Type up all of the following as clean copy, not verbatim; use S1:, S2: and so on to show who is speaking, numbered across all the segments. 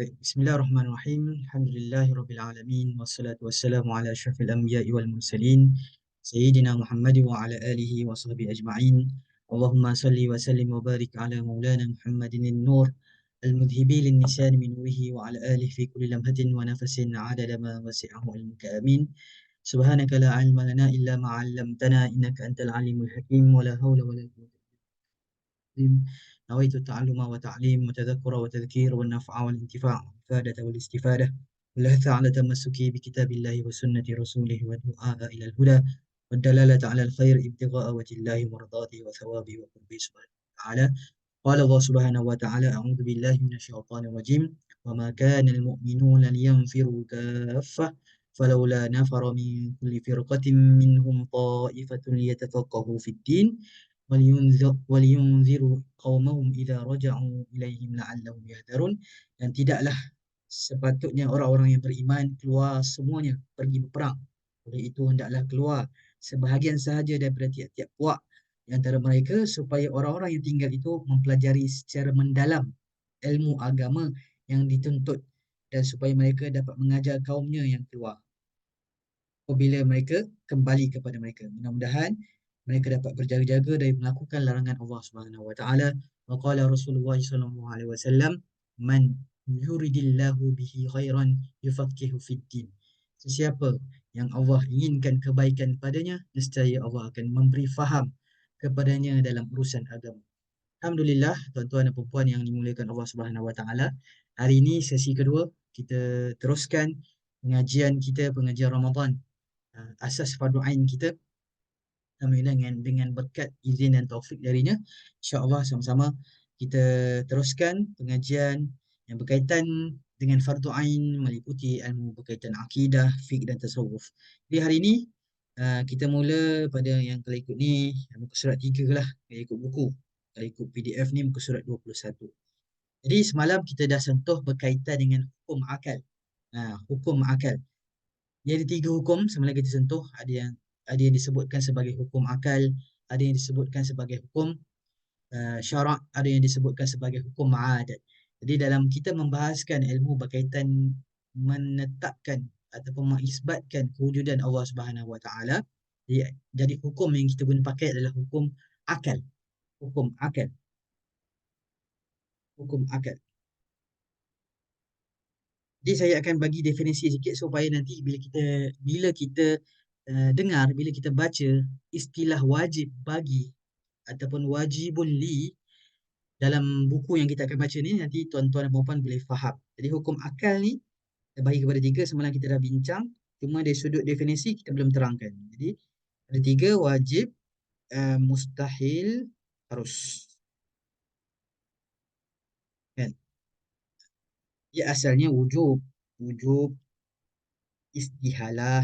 S1: Baik, Bismillahirrahmanirrahim. Alhamdulillahirrabbilalamin. Wassalatu wassalamu ala asyrafil anbiya'i wal mursalin. Sayyidina Muhammad wa ala alihi wa sahbihi ajma'in. Allahumma salli wa sallim wa barik ala maulana Muhammadin nur al-mudhibi lin-nisan min wihi wa ala alihi fi kulli lamhatin wa nafasin adada ma wasi'ahu ilmuka amin. Subhanaka la ilma lana illa ma 'allamtana innaka antal alimul hakim wa la hawla wa la quwwata نويت التعلم وتعليم وتذكر وتذكير والنفع والانتفاع والإفادة والاستفادة والحث على تمسك بكتاب الله وسنة رسوله والدعاء إلى الهدى والدلالة على الخير ابتغاء وجه الله ومرضاته وثوابه وقربه سبحانه وتعالى. قال الله سبحانه وتعالى: أعوذ بالله من الشيطان الرجيم. وما كان المؤمنون لينفروا كافة فلولا نفر من كل فرقة منهم طائفة ليتفقهوا في الدين ولينذروا قومهم إذا رجعوا إليهم لعلهم يهذرون. Dan tidaklah sepatutnya orang-orang yang beriman keluar semuanya pergi berperang. Oleh itu hendaklah keluar sebahagian sahaja daripada tiap-tiap puak di antara mereka supaya orang-orang yang tinggal itu mempelajari secara mendalam ilmu agama yang dituntut dan supaya mereka dapat mengajar kaumnya yang keluar apabila mereka kembali kepada mereka. Mudah-mudahan mereka dapat berjaga-jaga dari melakukan larangan Allah Subhanahu wa taala. Wa qala Rasulullah sallallahu alaihi wasallam, "Man yuridillahu bihi khairan yufaqihu fid din." Sesiapa yang Allah inginkan kebaikan padanya, nescaya Allah akan memberi faham kepadanya dalam urusan agama. Alhamdulillah, tuan-tuan dan puan yang dimuliakan Allah Subhanahu wa taala. Hari ini sesi kedua, kita teruskan pengajian Ramadan, asas fardu ain kita, dengan berkat izin dan taufik darinya. InsyaAllah sama-sama kita teruskan pengajian yang berkaitan dengan fardu ain meliputi ilmu berkaitan akidah, fiqh dan tasawuf. Jadi hari ini kita mula pada yang kalau ikut ni muka surat 3 lah, kalau ikut buku. Kalau ikut PDF ni muka surat 21. Jadi semalam kita dah sentuh berkaitan dengan hukum akal. Hukum akal. Dia ada 3 hukum semalam kita sentuh. Ada yang disebutkan sebagai hukum akal, ada yang disebutkan sebagai hukum syarak, ada yang disebutkan sebagai hukum adat. Jadi dalam kita membahaskan ilmu berkaitan menetapkan ataupun mengisbatkan kewujudan Allah Subhanahu Wa Taala, jadi hukum yang kita guna pakai adalah hukum akal. Hukum akal. Hukum akal. Jadi saya akan bagi definisi sikit supaya nanti bila kita dengar, bila kita baca istilah wajib bagi ataupun wajibun li dalam buku yang kita akan baca ni, nanti tuan-tuan dan puan boleh faham. Jadi hukum akal ni kita bagi kepada 3, semalam kita dah bincang, cuma dari sudut definisi kita belum terangkan. Jadi ada 3: wajib, mustahil, harus. Kan? Ia asalnya wujub, istihalah,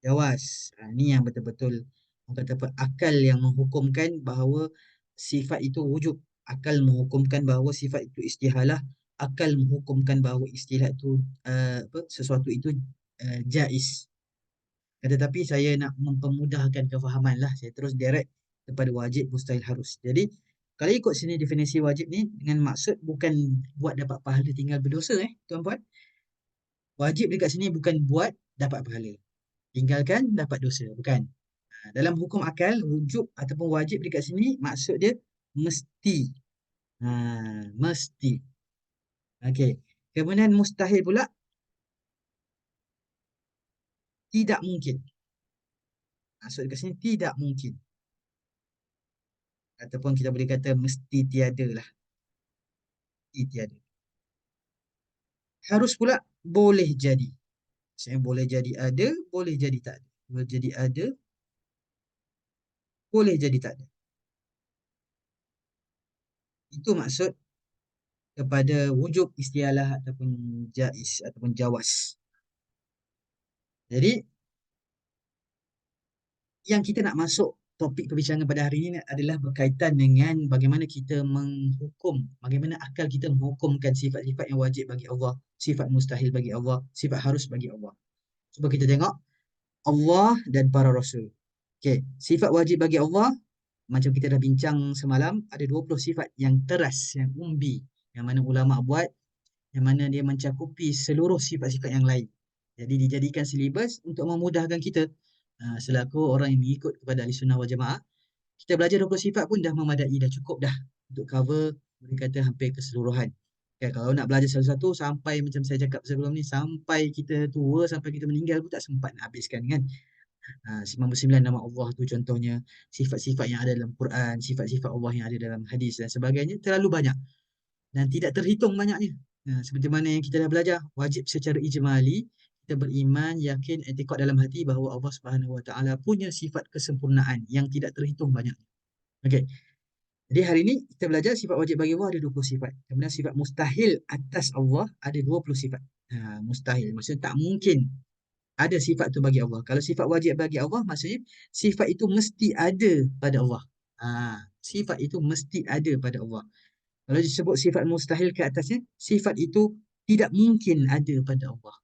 S1: jawaz. Ini yang betul-betul kata akal yang menghukumkan bahawa sifat itu wujub. Akal menghukumkan bahawa sifat itu istihalah. Akal menghukumkan bahawa istilah itu sesuatu itu jaiz. Tetapi saya nak mempermudahkan kefahaman lah. Saya terus direct kepada wajib, mustahil, harus. Jadi kalau ikut sini definisi wajib ni dengan maksud bukan buat dapat pahala tinggal berdosa tuan-puan. Wajib dekat sini bukan buat dapat pahala, tinggalkan dapat dosa, bukan. Dalam hukum akal, wujub ataupun wajib dekat sini maksud dia mesti. Mesti. Okey. Kemudian mustahil pula tidak mungkin. Maksud dekat sini tidak mungkin. Ataupun kita boleh kata mesti tiada lah. Mesti tiada. Harus pula boleh jadi. Maksudnya boleh jadi ada, boleh jadi tak ada. Boleh jadi ada, boleh jadi tak ada. Itu maksud kepada wujub, istialah ataupun jaiz ataupun jawaz. Jadi yang kita nak masuk topik perbincangan pada hari ini adalah berkaitan dengan bagaimana kita menghukum, bagaimana akal kita menghukumkan sifat-sifat yang wajib bagi Allah, sifat mustahil bagi Allah, sifat harus bagi Allah. Cuba kita tengok Allah dan para rasul. Okey, sifat wajib bagi Allah, macam kita dah bincang semalam, ada 20 sifat yang teras, yang umbi, yang mana ulama buat yang mana dia mencakupi seluruh sifat-sifat yang lain. Jadi dijadikan silibus untuk memudahkan kita selaku orang yang mengikut kepada Ahli Sunnah wal Jamaah. Kita belajar 20 sifat pun dah memadai, dah cukup dah untuk cover boleh kata hampir keseluruhan. Okay, kalau nak belajar satu-satu sampai macam saya cakap sebelum ni, sampai kita tua, sampai kita meninggal pun tak sempat nak habiskan kan. 99 nama Allah tu contohnya, sifat-sifat yang ada dalam Quran, sifat-sifat Allah yang ada dalam hadis dan sebagainya terlalu banyak dan tidak terhitung banyaknya. Seperti mana yang kita dah belajar, wajib secara ijmali kita beriman, yakin, etikad dalam hati bahawa Allah Subhanahu Wa Taala punya sifat kesempurnaan yang tidak terhitung banyaknya. Okey. Jadi hari ini kita belajar sifat wajib bagi Allah ada 20 sifat. Kemudian sifat mustahil atas Allah ada 20 sifat. Mustahil maksudnya tak mungkin ada sifat tu bagi Allah. Kalau sifat wajib bagi Allah maksudnya sifat itu mesti ada pada Allah. Sifat itu mesti ada pada Allah. Kalau disebut sifat mustahil ke atasnya, sifat itu tidak mungkin ada pada Allah.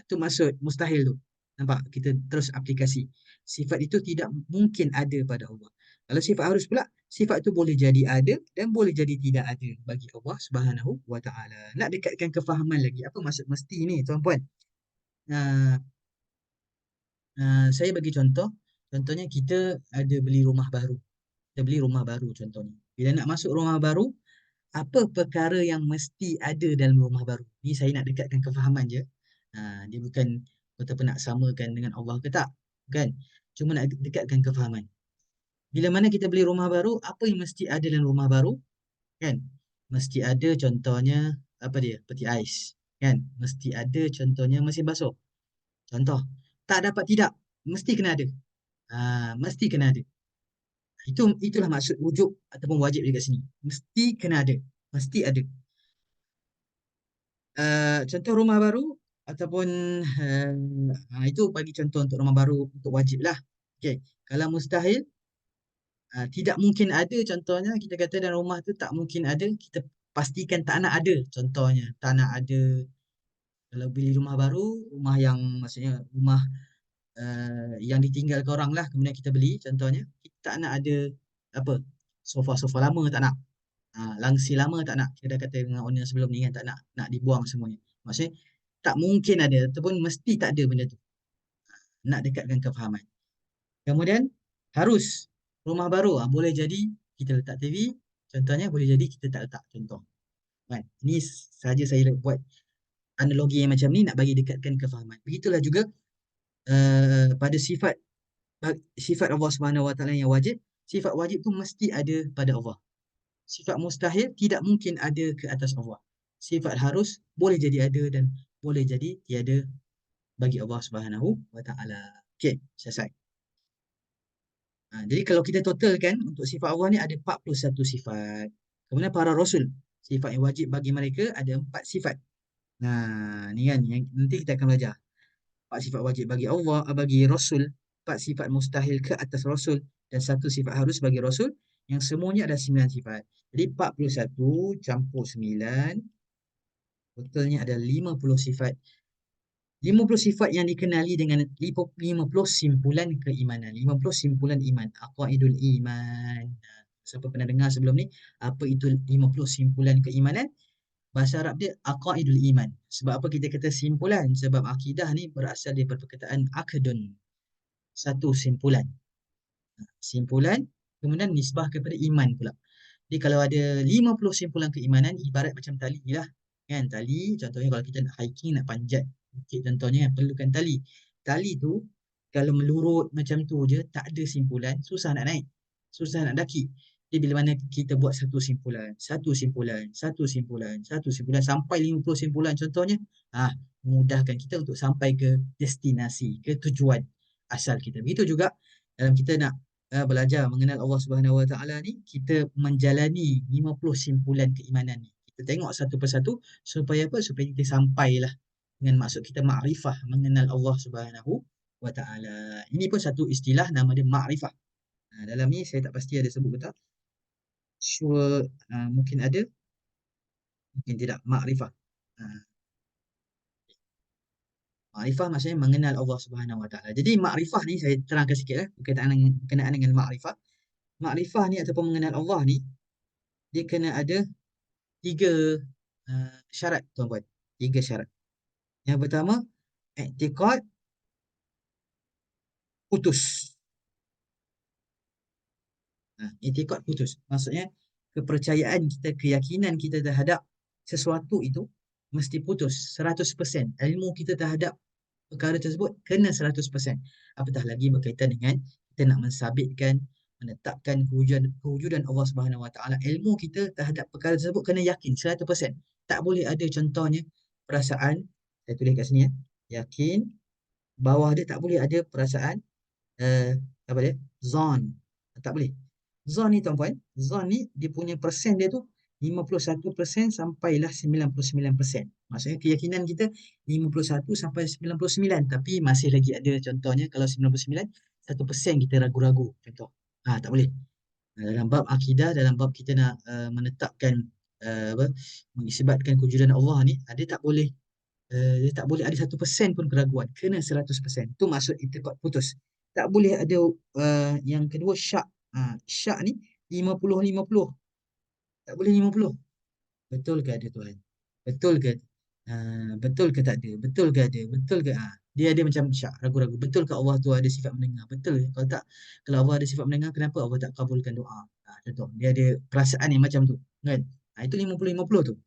S1: Itu maksud mustahil tu. Nampak? Kita terus aplikasi. Sifat itu tidak mungkin ada pada Allah. Kalau sifat harus pula, sifat itu boleh jadi ada dan boleh jadi tidak ada bagi Allah Subhanahu wa taala. Nak dekatkan kefahaman lagi, apa maksud mesti ni tuan-puan? Uh, saya bagi contoh, contohnya kita ada beli rumah baru. Kita beli rumah baru contohnya. Bila nak masuk rumah baru, apa perkara yang mesti ada dalam rumah baru? Ni saya nak dekatkan kefahaman je. Dia bukan betapa nak samakan dengan Allah ke tak. Kan? Cuma nak dekatkan kefahaman. Bila mana kita beli rumah baru, apa yang mesti ada dalam rumah baru? Kan? Mesti ada contohnya, apa dia? Peti ais. Kan? Mesti ada contohnya mesin basuh. Contoh. Tak dapat tidak. Mesti kena ada. Mesti kena ada. Itulah maksud wujub ataupun wajib dekat sini. Mesti kena ada. Mesti ada. Contoh rumah baru ataupun itu bagi contoh untuk rumah baru untuk wajib lah. Okay. Kalau mustahil, tidak mungkin ada contohnya kita kata dalam rumah tu tak mungkin ada, kita pastikan tak nak ada contohnya. Tak nak ada kalau beli rumah baru, rumah yang maksudnya rumah yang ditinggalkan orang lah kemudian kita beli contohnya, kita tak nak ada apa sofa-sofa lama tak nak. Langsir lama tak nak. Kita dah kata dengan owner sebelum ni kan tak nak dibuang semuanya. Maksudnya tak mungkin ada ataupun mesti tak ada benda tu. Nak dekatkan kefahaman. Kemudian harus rumah baru boleh jadi kita letak TV, contohnya boleh jadi kita tak letak contoh. Kan? Ini saja saya buat analogi yang macam ni nak bagi dekatkan kefahaman. Begitulah juga pada sifat Allah Subhanahu Wa Taala yang wajib, sifat wajib tu mesti ada pada Allah. Sifat mustahil tidak mungkin ada ke atas Allah. Sifat harus boleh jadi ada dan boleh jadi tiada bagi Allah Subhanahu wa taala. Okey, selesai. Jadi kalau kita totalkan untuk sifat Allah ni ada 41 sifat. Kemudian para rasul, sifat yang wajib bagi mereka ada 4 sifat. Ni kan yang nanti kita akan belajar. 4 sifat wajib bagi Allah, bagi rasul, 4 sifat mustahil ke atas rasul dan 1 sifat harus bagi rasul yang semuanya ada 9 sifat. Jadi 41 campur 9 totalnya ada 50 sifat. 50 sifat yang dikenali dengan 50 simpulan keimanan. 50 simpulan iman. Aqaidul iman. Siapa pernah dengar sebelum ni? Apa itu 50 simpulan keimanan? Bahasa Arab dia aqaidul iman. Sebab apa kita kata simpulan? Sebab akidah ni berasal daripada perkataan aqdun. Satu simpulan. Simpulan, kemudian nisbah kepada iman pula. Jadi kalau ada 50 simpulan keimanan, ibarat macam tali lah. Kan? Tali, contohnya kalau kita nak hiking, nak panjat bukit contohnya, perlukan tali. Tali tu, kalau melurut macam tu je, tak ada simpulan, susah nak naik. Susah nak daki. Jadi bila mana kita buat satu simpulan, satu simpulan, satu simpulan, satu simpulan, sampai 50 simpulan contohnya, memudahkan kita untuk sampai ke destinasi, ke tujuan asal kita. Begitu juga dalam kita nak belajar mengenal Allah Subhanahu Wa Taala ni, kita menjalani 50 simpulan keimanan ni. Kita tengok satu persatu supaya apa? Supaya kita sampailah dengan maksud kita makrifah mengenal Allah Subhanahu Wa Taala. Ini pun satu istilah nama dia makrifah. Dalam ni saya tak pasti ada sebut ke tak. Sure, mungkin ada, mungkin tidak. Makrifah. Makrifah maksudnya mengenal Allah Subhanahu Wa Taala. Jadi makrifah ni saya terangkan sikit berkenaan dengan makrifah. Makrifah ni ataupun mengenal Allah ni, dia kena ada 3 syarat tuan-tuan. Tiga syarat. Yang pertama, i'tiqad putus. I'tiqad putus. Maksudnya kepercayaan kita, keyakinan kita terhadap sesuatu itu mesti putus 100%. Ilmu kita terhadap perkara tersebut kena 100%. Apatah lagi berkaitan dengan kita nak mensabitkan, menetapkan kewujudan Allah Subhanahu Wa Taala. Ilmu kita terhadap perkara tersebut kena yakin 100%. Tak boleh ada contohnya perasaan, saya tulis kat sini ya. Yakin, bawah dia tak boleh ada perasaan uh, apa dia? Zon. Tak boleh. Zon ni tuan-puan, zon ni dia punya persen dia tu 51% sampailah 99%. Maksudnya keyakinan kita 51 sampai 99, tapi masih lagi ada contohnya kalau 99, 1% kita ragu-ragu contoh. Tak boleh. Dalam bab akidah, dalam bab kita nak menetapkan apa, mengisbatkan kewujudan Allah ni, dia tak boleh dia tak boleh ada 1% pun keraguan, kena 100%. Tu maksud i'tiqad putus. Tak boleh ada yang kedua syak. Syak ni 50-50. Tak boleh 50. Betul ke ada Tuhan? Betul ke? Betul ke tak ada? Betul ke ada? Betul ke? Dia ada macam syak, ragu-ragu. Betul ke Allah tu ada sifat mendengar? Betul ke? Kalau tak, kalau Allah ada sifat mendengar, kenapa Allah tak kabulkan doa? Contoh, dia ada perasaan yang macam tu. Kan? Itu 50-50 tu.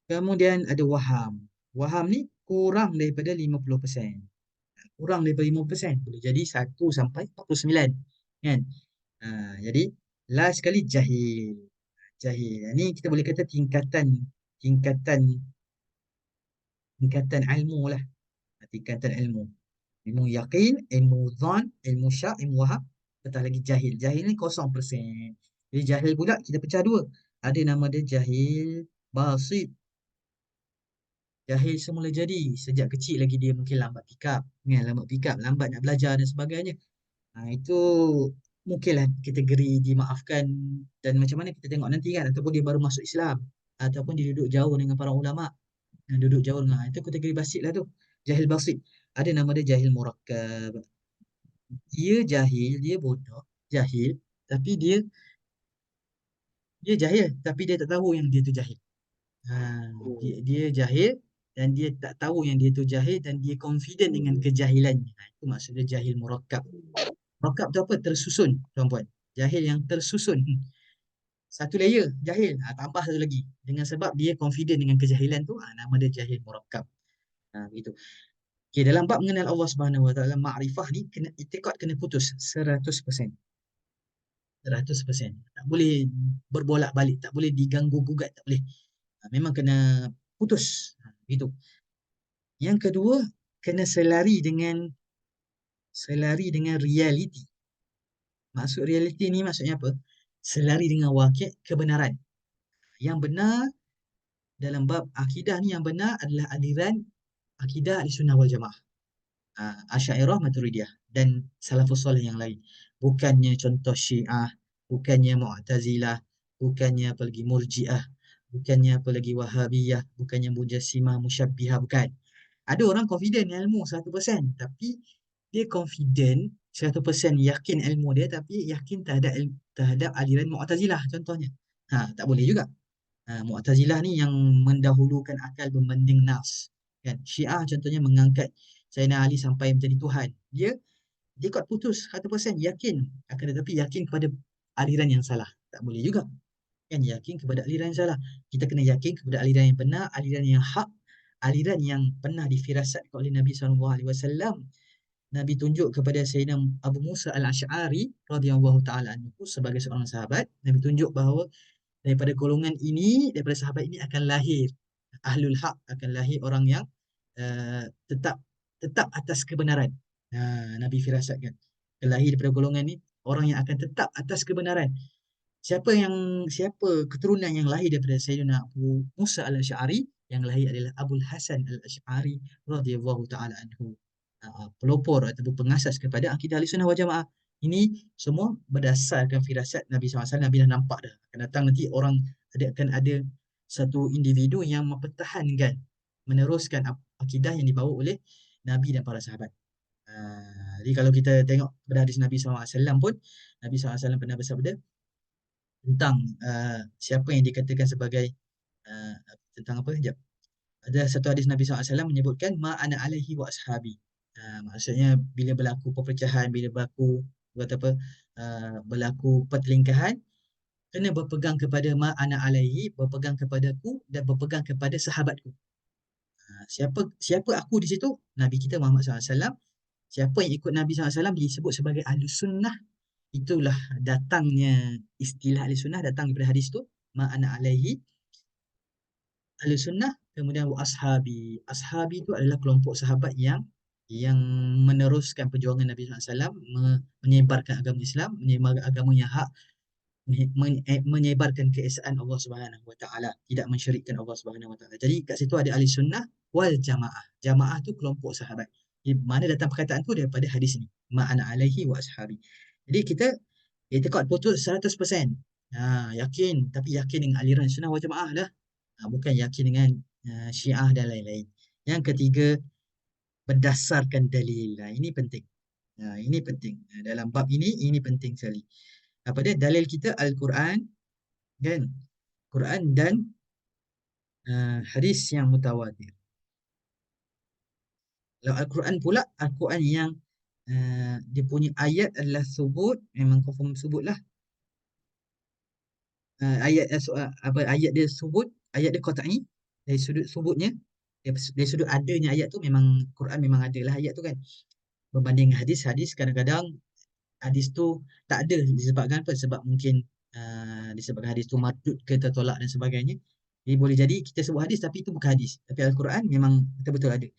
S1: Kemudian ada waham. Waham ni kurang daripada 50%. Kurang daripada 50%. Boleh jadi 1 sampai 49. Kan? Jadi, last sekali jahil. Jahil. Ni kita boleh kata tingkatan tingkatan ilmu lah. Tingkatan ilmu. Ilmu yakin, ilmu zon, ilmu syak, ilmu waham. Petah lagi jahil. Jahil ni 0%. Jadi jahil pula kita pecah dua. Ada nama dia jahil basit. Jahil semula jadi. Sejak kecil lagi dia mungkin lambat pick up. Lambat pick up, lambat nak belajar dan sebagainya. Itu mungkinlah kategori dimaafkan, dan macam mana kita tengok nanti kan. Ataupun dia baru masuk Islam. Ataupun dia duduk jauh dengan para ulama'. Duduk jauh dengan, itu kategori basit lah tu. Jahil basit. Ada nama dia jahil murakkab. Dia jahil, dia bodoh. Jahil. Tapi dia jahil. Tapi dia tak tahu yang dia tu jahil. Dia jahil dan dia tak tahu yang dia tu jahil, dan dia confident dengan kejahilannya. Itu maksudnya jahil murakkab. Murakkab tu apa? Tersusun, tuan-puan. Jahil yang tersusun. Satu layer jahil, tambah satu lagi. Dengan sebab dia confident dengan kejahilan tu, nama dia jahil murakkab. Begitu. Okay, dalam bab mengenal Allah Subhanahu Wa Taala, makrifah ni kena i'tiqad, kena putus 100%. 100%. Tak boleh berbolak-balik, tak boleh diganggu gugat, tak boleh. Memang kena putus. Begitu. Yang kedua, kena selari dengan realiti. Maksud realiti ni maksudnya apa? Selari dengan wakil kebenaran. Yang benar dalam bab akidah ni, yang benar adalah aliran akidah Ahlussunnah wal Jamaah. Asy'ariyah, Maturidiyah dan salafus salih yang lain. Bukannya contoh Syiah, bukannya Mu'tazilah, bukannya apa lagi Murji'ah, bukannya apa lagi Wahabiyah, bukannya Mujassimah, Musyabbihah, bukan. Ada orang confident ilmu 100%, tapi dia confident 100% yakin ilmu dia, tapi yakin terhadap aliran Mu'tazilah contohnya. Tak boleh juga. Mu'tazilah ni yang mendahulukan akal berbanding nafs. Kan? Syiah contohnya mengangkat Sayyidina Ali sampai menjadi Tuhan. Dia kuat putus 100% yakin, akan tetapi yakin kepada aliran yang salah. Tak boleh juga. Kan, yakin kepada aliran yang salah. Kita kena yakin kepada aliran yang benar, aliran yang hak, aliran yang pernah difirasatkan oleh Nabi SAW. Nabi tunjuk kepada Sayyidina Abu Musa al-Ash'ari radhiyallahu taala anhu sebagai seorang sahabat. Nabi tunjuk bahawa daripada golongan ini, daripada sahabat ini akan lahir ahlul haq, akan lahir orang yang tetap atas kebenaran. Nabi firasatkan akan lahir daripada golongan ini orang yang akan tetap atas kebenaran. Siapa keturunan yang lahir daripada Sayyidina Abu Musa al-Ash'ari? Yang lahir adalah Abul Hasan al-Ash'ari radhiyallahu taala anhu. Pelopor ataupun pengasas kepada akidah Ahlussunnah wal Jamaah. Ini semua berdasarkan firasat Nabi SAW. Nabi dah nampak dah akan datang nanti orang, akan ada satu individu yang mempertahankan, meneruskan akidah yang dibawa oleh Nabi dan para sahabat. Jadi kalau kita tengok pada hadis Nabi SAW pun, Nabi SAW pernah bersabda tentang siapa yang dikatakan sebagai tentang apa? Sekejap. Ada satu hadis Nabi SAW menyebutkan ma ana alaihi wa ashabi. Maksudnya bila berlaku perpecahan, bila berlaku kata apa, berlaku pertelingkahan, kena berpegang kepada ma ana alaihi, berpegang kepadaku dan berpegang kepada sahabatku. Siapa siapa aku di situ? Nabi kita Muhammad SAW. Siapa yang ikut Nabi SAW disebut sebagai Ahlus Sunnah. Itulah datangnya istilah Ahlus Sunnah, datang daripada hadis tu, ma ana alaihi Ahlus Sunnah, kemudian wa ashabi. Ashabi itu adalah kelompok sahabat yang meneruskan perjuangan Nabi SAW, menyebarkan agama Islam, menyebarkan agama yang hak, menyebarkan keesaan Allah Subhanahu Wa Taala, tidak mensyirikkan Allah Subhanahu Wa Taala. Jadi kat situ ada ahli sunnah wal jamaah. Jamaah tu kelompok sahabat. Di mana datang perkataan tu daripada hadis ni. Ma'ana alaihi wa ashabi. Jadi kita itikad betul 100%. Yakin, tapi yakin dengan aliran sunnah wal jamaah lah. Bukan yakin dengan Syiah dan lain-lain. Yang ketiga, berdasarkan dalil. Ini penting. Ini penting. Dalam bab ini penting sekali. Apa dia? Dalil kita Al-Quran dan Quran dan hadis yang mutawatir. Kalau Al-Quran pula, Al-Quran yang dia punya ayat adalah subut, memang confirm subut lah. Ayat dia subut, ayat dia qat'i dari sudut subutnya, dari sudut adanya ayat tu memang Quran memang adalah ayat tu kan. Berbanding hadis kadang-kadang hadis tu tak ada disebabkan apa? Sebab mungkin disebabkan hadis tu mardud ke tertolak dan sebagainya. Jadi boleh jadi kita sebut hadis tapi itu bukan hadis. Tapi Al-Quran memang betul-betul ada.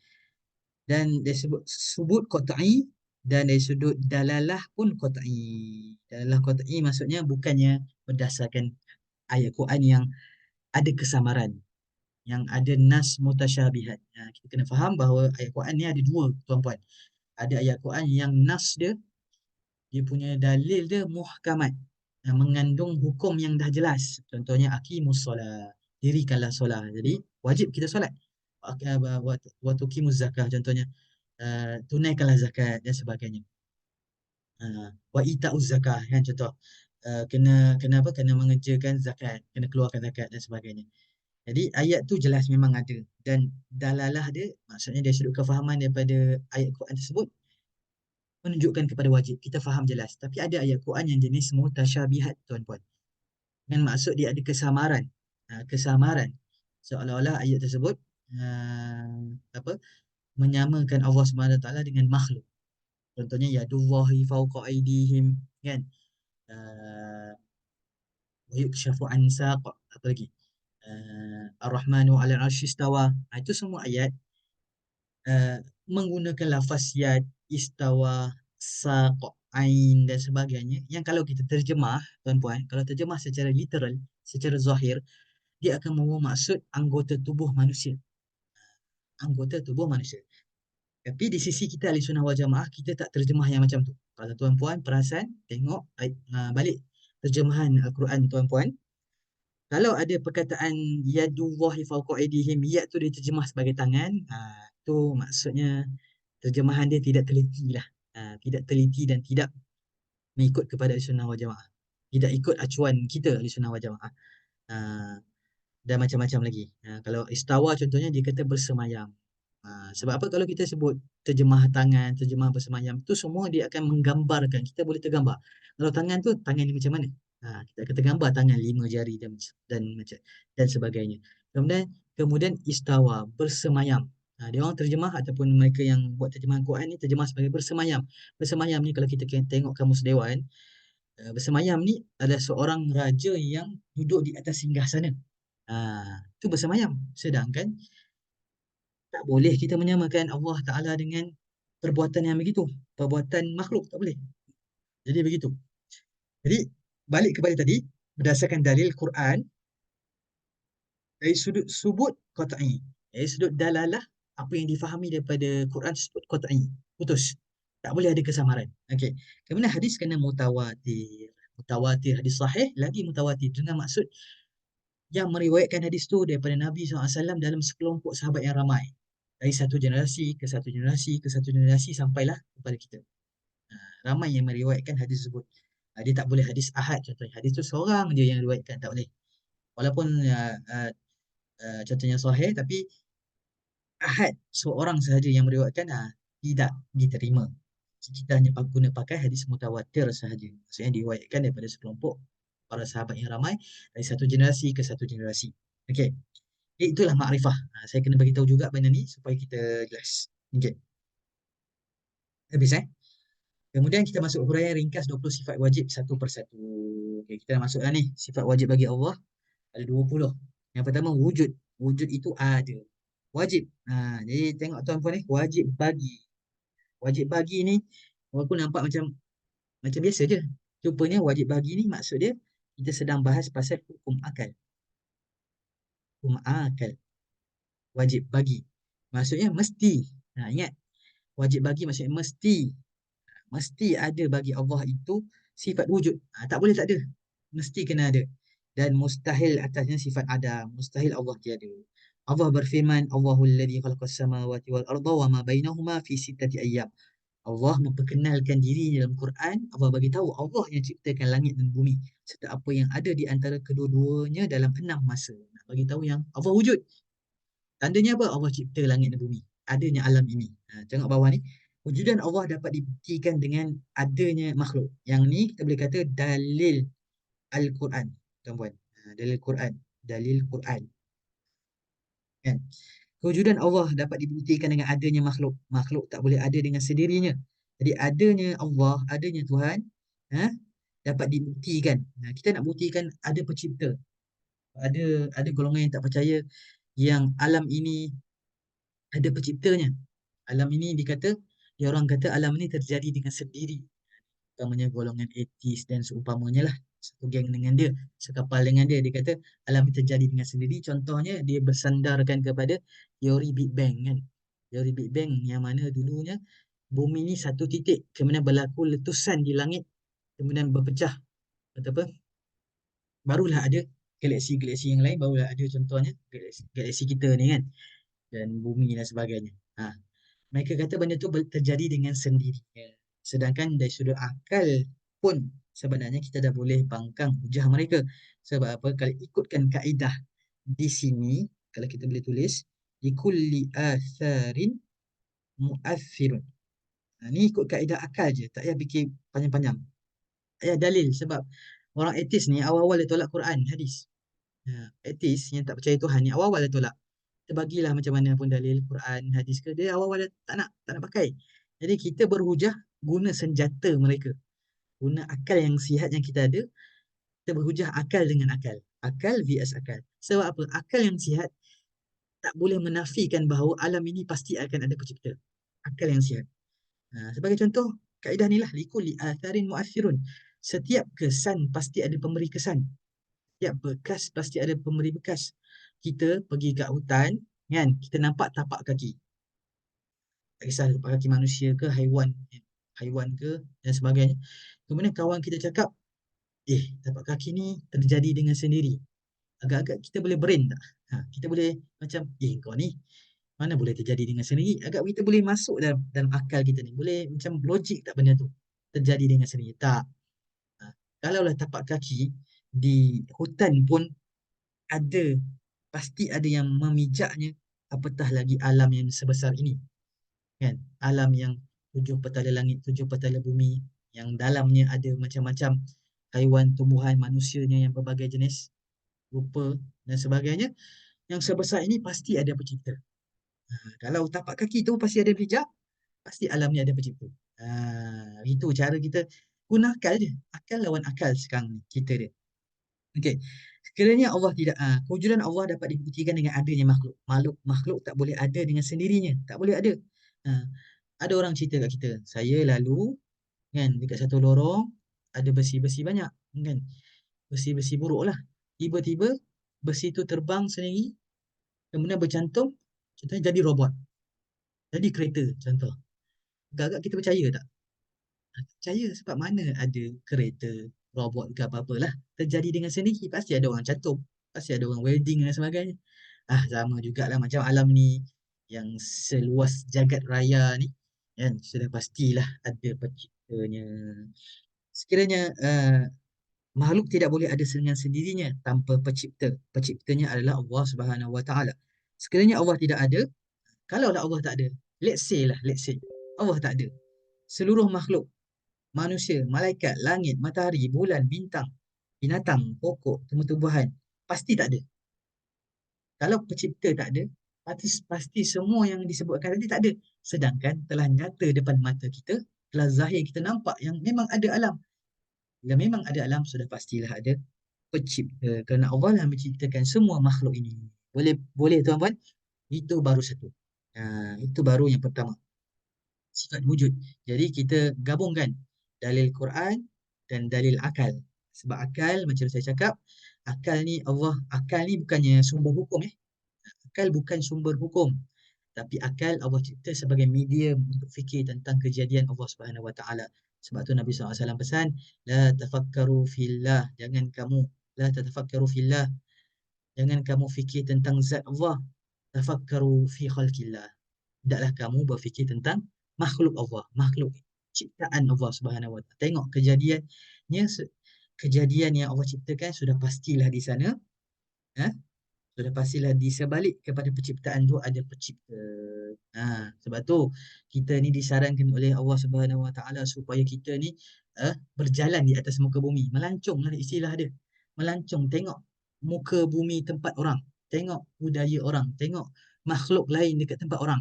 S1: Dan dari sudut subut qat'i dan dari sudut dalalah pun qat'i. Dalalah qat'i maksudnya bukannya berdasarkan ayat Quran yang ada kesamaran, yang ada nas mutasyabihat. Kita kena faham bahawa ayat Quran ni ada dua, tuan-puan. Ada ayat Quran yang nas dia punya dalil dia muhkamat, mengandung hukum yang dah jelas. Contohnya aqimus solat, dirikanlah solat. Jadi wajib kita solat. Wa tuqimuz zakah contohnya, tunaikanlah zakat dan sebagainya. Wa ita'uz zakah kan contoh, kena kena apa, kena mengerjakan zakat, kena keluarkan zakat dan sebagainya. Jadi ayat tu jelas memang ada, dan dalalah dia maksudnya dari sudut kefahaman daripada ayat Quran tersebut menunjukkan kepada wajib. Kita faham jelas. Tapi ada ayat Quran yang jenis mutasyabihat, tuan-puan. Dengan maksud dia ada kesamaran. Kesamaran. Seolah-olah ayat tersebut apa, menyamakan Allah SWT dengan makhluk. Contohnya yadullahi fawqa aydihim kan. Wa yukshafu an saq, apa lagi? Ar-Rahmanu 'alal 'arsy istawa. Itu semua ayat menggunakan lafaz yad, istawa, saq, ain dan sebagainya, yang kalau kita terjemah, tuan-puan, kalau terjemah secara literal, secara zahir, dia akan membawa maksud anggota tubuh manusia. Anggota tubuh manusia. Tapi di sisi kita ahli sunnah wal jamaah, kita tak terjemah yang macam tu. Kalau tuan-puan perasan, tengok balik terjemahan Al-Quran tuan-puan, kalau ada perkataan yadullahi fawqa aydihim, yad tu diterjemah sebagai tangan, tu maksudnya terjemahan dia tidak teliti lah. Tidak teliti dan tidak mengikut kepada ahli sunnah wal jamaah. Tidak ikut acuan kita ahli sunnah wal jamaah. Dan macam-macam lagi. Kalau istawa contohnya dia kata bersemayam. Sebab apa kalau kita sebut terjemah tangan, terjemah bersemayam, tu semua dia akan menggambarkan, kita boleh tergambar. Kalau tangan tu, tangan ni macam mana? Kita akan tergambar tangan 5 jari dan sebagainya. Kemudian istawa, bersemayam. Dia orang terjemah ataupun mereka yang buat terjemahan Quran ni terjemah sebagai bersemayam. Bersemayam ni kalau kita tengok kamus dewan, bersemayam ni adalah seorang raja yang duduk di atas singgasana. Itu bersemayam. Sedangkan tak boleh kita menyamakan Allah Ta'ala dengan perbuatan yang begitu. Perbuatan makhluk, tak boleh. Jadi begitu. Jadi, balik kepada tadi, berdasarkan dalil Quran, dari sudut subut qat'i, dari sudut dalalah, apa yang difahami daripada Quran sebut qat'i, putus. Tak boleh ada kesamaran. Okey. Kemudian hadis kena mutawatir. Mutawatir, hadis sahih, lagi mutawatir. Dengan maksud yang meriwayatkan hadis tu daripada Nabi SAW dalam sekelompok sahabat yang ramai. Dari satu generasi ke satu generasi ke satu generasi sampailah kepada kita. Ramai yang meriwayatkan hadis tersebut. Dia tak boleh hadis ahad contohnya. Hadis tu seorang je yang riwayatkan, tak boleh. Walaupun contohnya sahih, tapi ahad, seorang sahaja yang meriwayatkan, tidak diterima. Kita hanya guna pakai hadis mutawatir sahaja. Maksudnya diriwayatkan daripada sekelompok para sahabat yang ramai dari satu generasi ke satu generasi. Okey. Itulah makrifah. Saya kena bagi tahu juga benda ni supaya kita jelas. Okey. Habis Kemudian kita masuk huraian ringkas 20 sifat wajib satu persatu. Okey, kita dah masuklah ni. Sifat wajib bagi Allah ada 20. Yang pertama wujud. Wujud itu ada. Wajib. Jadi tengok tuan-puan ni, wajib bagi. Wajib bagi ni walaupun nampak macam biasa je. Rupanya wajib bagi ni maksud dia kita sedang bahas pasal hukum akal. Hukum akal. Wajib bagi. Maksudnya mesti. Ingat. Wajib bagi maksudnya mesti. Mesti ada bagi Allah itu sifat wujud. Tak boleh tak ada. Mesti kena ada. Dan mustahil atasnya sifat ada. Mustahil Allah tiada. Allah berfirman, Allahul ladzi khalaqas samawati wal arda wa ma bainahuma fi sittati ayyam. Allah memperkenalkan diri dalam Quran. Allah bagi tahu Allah yang ciptakan langit dan bumi serta apa yang ada di antara kedua-duanya dalam 6 masa. Nak bagi tahu yang Allah wujud. Tandanya apa? Allah cipta langit dan bumi. Adanya alam ini. Tengok bawah ni. Wujudan Allah dapat dibuktikan dengan adanya makhluk. Yang ni kita boleh kata dalil Al-Quran. Tuan-puan. Dalil Quran. Dalil Quran. Kan? Kewujudan Allah dapat dibuktikan dengan adanya makhluk. Makhluk tak boleh ada dengan sendirinya. Jadi adanya Allah, adanya Tuhan, dapat dibuktikan. Kita nak buktikan ada pencipta. Ada golongan yang tak percaya yang alam ini ada penciptanya. Alam ini dia orang kata alam ini terjadi dengan sendiri. Utamanya golongan etis dan seumpamanya lah. Satu geng dengan dia, sekapal dengan dia. Dia kata alam ini terjadi dengan sendiri. Contohnya dia bersandarkan kepada teori Big Bang kan. Teori Big Bang yang mana dulunya bumi ni satu titik, kemudian berlaku letusan di langit, kemudian berpecah. Kata apa? Barulah ada galaksi-galaksi yang lain, barulah ada contohnya galaksi kita ni kan. Dan bumi dan sebagainya. Mereka kata benda tu terjadi dengan sendirinya. Sedangkan dari sudut akal pun sebenarnya kita dah boleh bangkang hujah mereka. Sebab apa? Kalau ikutkan kaedah di sini, kalau kita boleh tulis, likulli atharin mu'athirun. Ni ikut kaedah akal je. Tak payah fikir panjang-panjang. Tak payah dalil. Sebab orang etis ni awal-awal dia tolak Quran, hadis. Etis yang tak percaya Tuhan ni awal-awal dia tolak. Kita bagilah macam mana pun dalil Quran, hadis ke, dia awal-awal dia tak nak pakai. Jadi kita berhujah guna senjata mereka. Guna akal yang sihat yang kita ada, kita berhujah akal dengan akal. Akal vs akal. Sebab apa? Akal yang sihat tak boleh menafikan bahawa alam ini pasti akan ada pencipta. Akal yang sihat. Sebagai contoh, kaedah ni lah, likulli atharin mu'athirun. Setiap kesan pasti ada pemberi kesan. Setiap bekas pasti ada pemberi bekas. Kita pergi kat hutan, kan? Kita nampak tapak kaki. Tak kisah tapak kaki manusia ke haiwan ke dan sebagainya. Kemudian kawan kita cakap, tapak kaki ni terjadi dengan sendiri. Agak-agak kita boleh brain tak? Kita boleh macam, kau ni mana boleh terjadi dengan sendiri? Agak kita boleh masuk dalam akal kita ni. Boleh macam logik tak benda tu? Terjadi dengan sendiri. Tak. Kalaulah tapak kaki di hutan pun ada, pasti ada yang memijaknya, apatah lagi alam yang sebesar ini. Kan? Alam yang 7 petala langit, 7 petala bumi, yang dalamnya ada macam-macam haiwan, tumbuhan, manusianya yang berbagai jenis, rupa dan sebagainya. Yang sebesar ini pasti ada pencipta. Kalau tapak kaki tu pasti ada bijak, pasti alam ni ada pencipta. Itu cara kita guna akal je. Akal lawan akal sekarang ni, kita dia. Okey. Sekiranya Allah tidak, kewujudan Allah dapat dibuktikan dengan adanya makhluk. Makhluk tak boleh ada dengan sendirinya. Tak boleh ada. Ada orang cerita kat kita, saya lalu kan dekat satu lorong ada besi-besi banyak kan. Besi-besi buruk lah. Tiba-tiba besi tu terbang sendiri, kemudian bercantum, contohnya jadi robot. Jadi kereta contoh. Agak-agak kita percaya tak? Percaya sebab mana ada kereta, robot ke apa-apalah terjadi dengan sendiri. Pasti ada orang cantum, pasti ada orang welding dan sebagainya. Sama jugalah macam alam ni yang seluas jagat raya ni kan, sudah pastilah ada penciptanya. Sekiranya makhluk tidak boleh ada dengan sendirinya tanpa pencipta. Penciptanya adalah Allah Subhanahu Wa Taala. Sekiranya Allah tidak ada, Kalaulah Allah tak ada, let's say Allah tak ada. Seluruh makhluk, manusia, malaikat, langit, matahari, bulan, bintang, binatang, pokok, tumbuh-tumbuhan, pasti tak ada. Kalau pencipta tak ada, pasti semua yang disebutkan tadi tak ada. Sedangkan telah nyata depan mata kita, telah zahir kita nampak yang memang ada alam. Bila memang ada alam, sudah pastilah ada pencipta. Kerana Allah lah menciptakan semua makhluk ini. Boleh boleh tuan-puan? Itu baru satu. Itu baru yang pertama. Sifat wujud. Jadi kita gabungkan dalil Quran dan dalil akal. Sebab akal, macam saya cakap, akal ni bukannya sumber hukum. Akal bukan sumber hukum. Tapi akal Allah cipta sebagai medium untuk fikir tentang kejadian Allah Subhanahu Wa Taala. Sebab tu Nabi SAW pesan, la tafakkaru fillah, la tatafakkaru fillah, jangan kamu fikir tentang zat Allah, tafakkaru fi khalqillah. Hendaklah kamu berfikir tentang makhluk Allah, makhluk ciptaan Allah Subhanahu Wa Taala. Tengok kejadian yang Allah ciptakan sudah pastilah di sana. Ha? Sudah pastilah di sebalik kepada penciptaan tu ada pencipta. Sebab tu kita ni disarankan oleh Allah Subhanahu Wa Taala supaya kita ni berjalan di atas muka bumi, melancong lah istilah dia. Melancong, tengok muka bumi tempat orang, tengok budaya orang, tengok makhluk lain dekat tempat orang.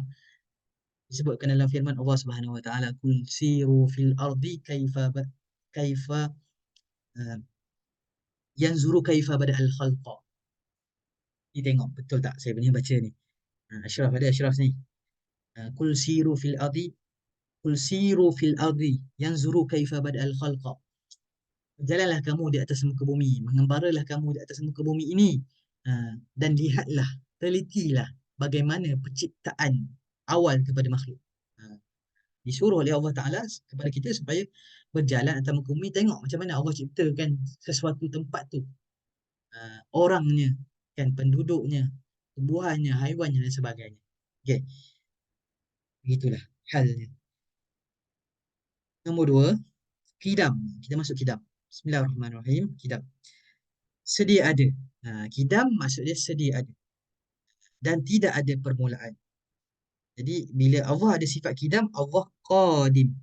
S1: Disebutkan dalam firman Allah Subhanahu Wa Taala, kul siru fil ardi kaifa uh, yanzuru kaifa bada al khalqa. Ni tengok betul tak saya punya baca ni. Ashraf ni. Kul siru fil ardi, kul siru fil ardi yanzuru kaifa bada'al khalqa. Berjalanlah kamu di atas muka bumi, mengembaralah kamu di atas muka bumi ini, dan lihatlah, telitilah bagaimana penciptaan awal kepada makhluk. Disuruh oleh Allah Ta'ala kepada kita supaya berjalan atas muka bumi, tengok macam mana Allah ciptakan sesuatu tempat tu, orangnya, kan, penduduknya, tumbuhannya, haiwannya dan sebagainya. Okay. Begitulah halnya. Nombor dua, kidam. Kita masuk kidam. Bismillahirrahmanirrahim. Kidam. Sedia ada. Kidam maksudnya sedia ada. Dan tidak ada permulaan. Jadi bila Allah ada sifat kidam, Allah qadim.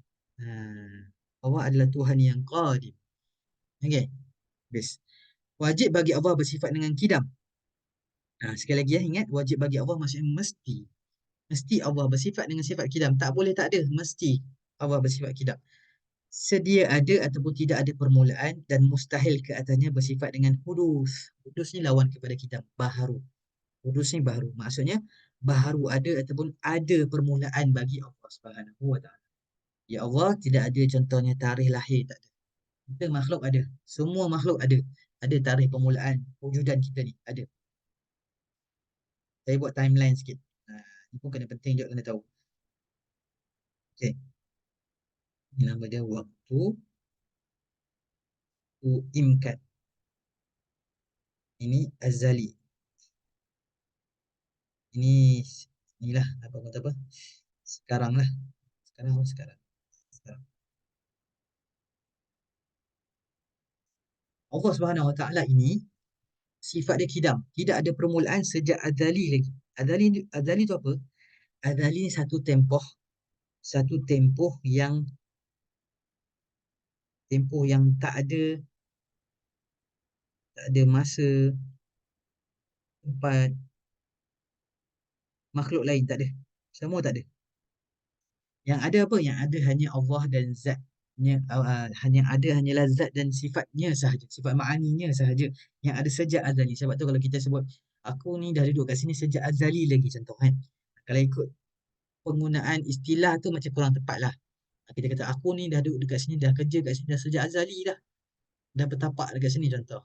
S1: Allah adalah Tuhan yang qadim. Okay. Best. Wajib bagi Allah bersifat dengan kidam. Sekali lagi ingat, wajib bagi Allah maksudnya mesti. Mesti Allah bersifat dengan sifat kidam. Tak boleh tak ada. Mesti Allah bersifat kidam. Sedia ada ataupun tidak ada permulaan dan mustahil ke atasnya bersifat dengan hudus. Hudus ni lawan kepada kidam, baharu. Hudus ni baharu. Maksudnya baharu ada ataupun ada permulaan bagi Allah Subhanahu Wa Taala. Ya Allah, tidak ada contohnya tarikh lahir, tak ada. Kita makhluk ada. Semua makhluk ada. Ada tarikh permulaan wujudan kita ni, ada. Saya buat timeline sikit. Ini pun kena penting juga kena tahu. Okey. Ini nama dia waktu imkan. Ini azali. Inilah apa kata apa? Sekarang. Allah Subhanahu Wa Taala ini sifat dia kidam, tidak ada permulaan sejak azali lagi. Azali itu apa? Azali ni satu tempoh yang tak ada masa, tempat, makhluk lain tak ada. Semua tak ada. Yang ada apa? Yang ada hanya Allah dan zatnya, hanyalah zat dan sifatnya sahaja, sifat ma'aninya sahaja yang ada sejak azali. Sebab tu kalau kita sebut aku ni dah duduk kat sini sejak azali lagi, contoh kan. Kalau ikut penggunaan istilah tu macam kurang tepat lah. Kita kata aku ni dah duduk dekat sini, dah kerja kat sini dah sejak azali dah bertapak dekat sini, contoh.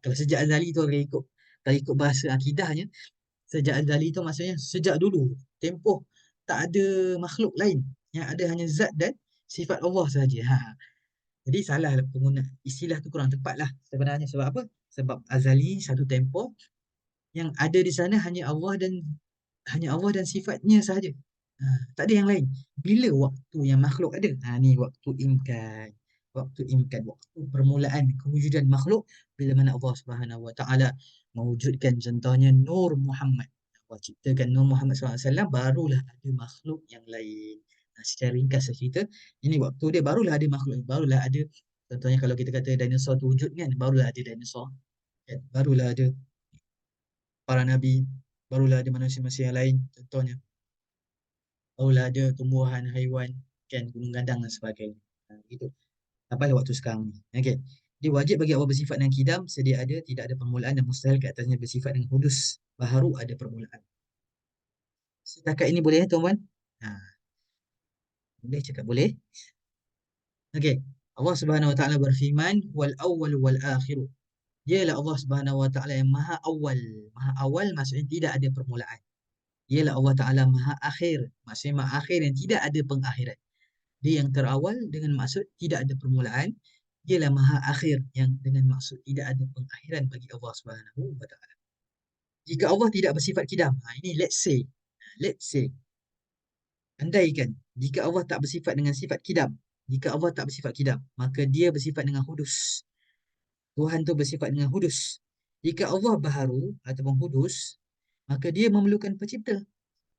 S1: Kalau sejak azali tu kalau ikut bahasa akidahnya, sejak azali tu maksudnya sejak dulu, tempoh tak ada makhluk lain, yang ada hanya zat dan sifat Allah sahaja. Jadi salah pengguna istilah tu, kurang tepat lah sebenarnya. Sebab apa? Sebab azali satu tempoh yang ada di sana hanya Allah dan sifatnya sahaja. Tak ada yang lain. Bila waktu yang makhluk ada? Ni waktu imkan. Waktu permulaan kewujudan makhluk, bila mana Allah Subhanahu Wa Taala mewujudkan contohnya Nur Muhammad. Allah ciptakan Nur Muhammad SAW, barulah ada makhluk yang lain. Secara ringkas saya cerita, ini waktu dia barulah ada makhluk, barulah ada, contohnya kalau kita kata dinosaur tu wujud kan, barulah ada dinosaur, kan? Barulah ada para nabi, barulah ada manusia-manusia yang lain, contohnya. Barulah ada tumbuhan, haiwan, kan, gunung gandang dan sebagainya. Gitu. Sampai waktu sekarang ni. Okay. Dia wajib bagi Allah bersifat dengan kidam, sedia ada, tidak ada permulaan, dan mustahil ke atasnya bersifat dengan hudus, baharu ada permulaan. Setakat ini boleh ya tuan-tuan? Ha, boleh cakap boleh. Okey. Allah Subhanahu Wa Taala berfirman, wal awwal wal akhir. Dialah Allah Subhanahu Wa Taala yang maha awal. Maha awal maksudnya tidak ada permulaan. Dialah Allah Taala maha akhir. Maksudnya maha akhir yang tidak ada pengakhiran. Dia yang terawal dengan maksud tidak ada permulaan. Dialah maha akhir yang dengan maksud tidak ada pengakhiran bagi Allah Subhanahu Wa Taala. Jika Allah tidak bersifat kidam, ini let's say, andaikan jika Allah tak bersifat dengan sifat kidam, jika Allah tak bersifat kidam, maka dia bersifat dengan hudus. Tuhan tu bersifat dengan hudus. Jika Allah baharu ataupun hudus, maka dia memerlukan pencipta.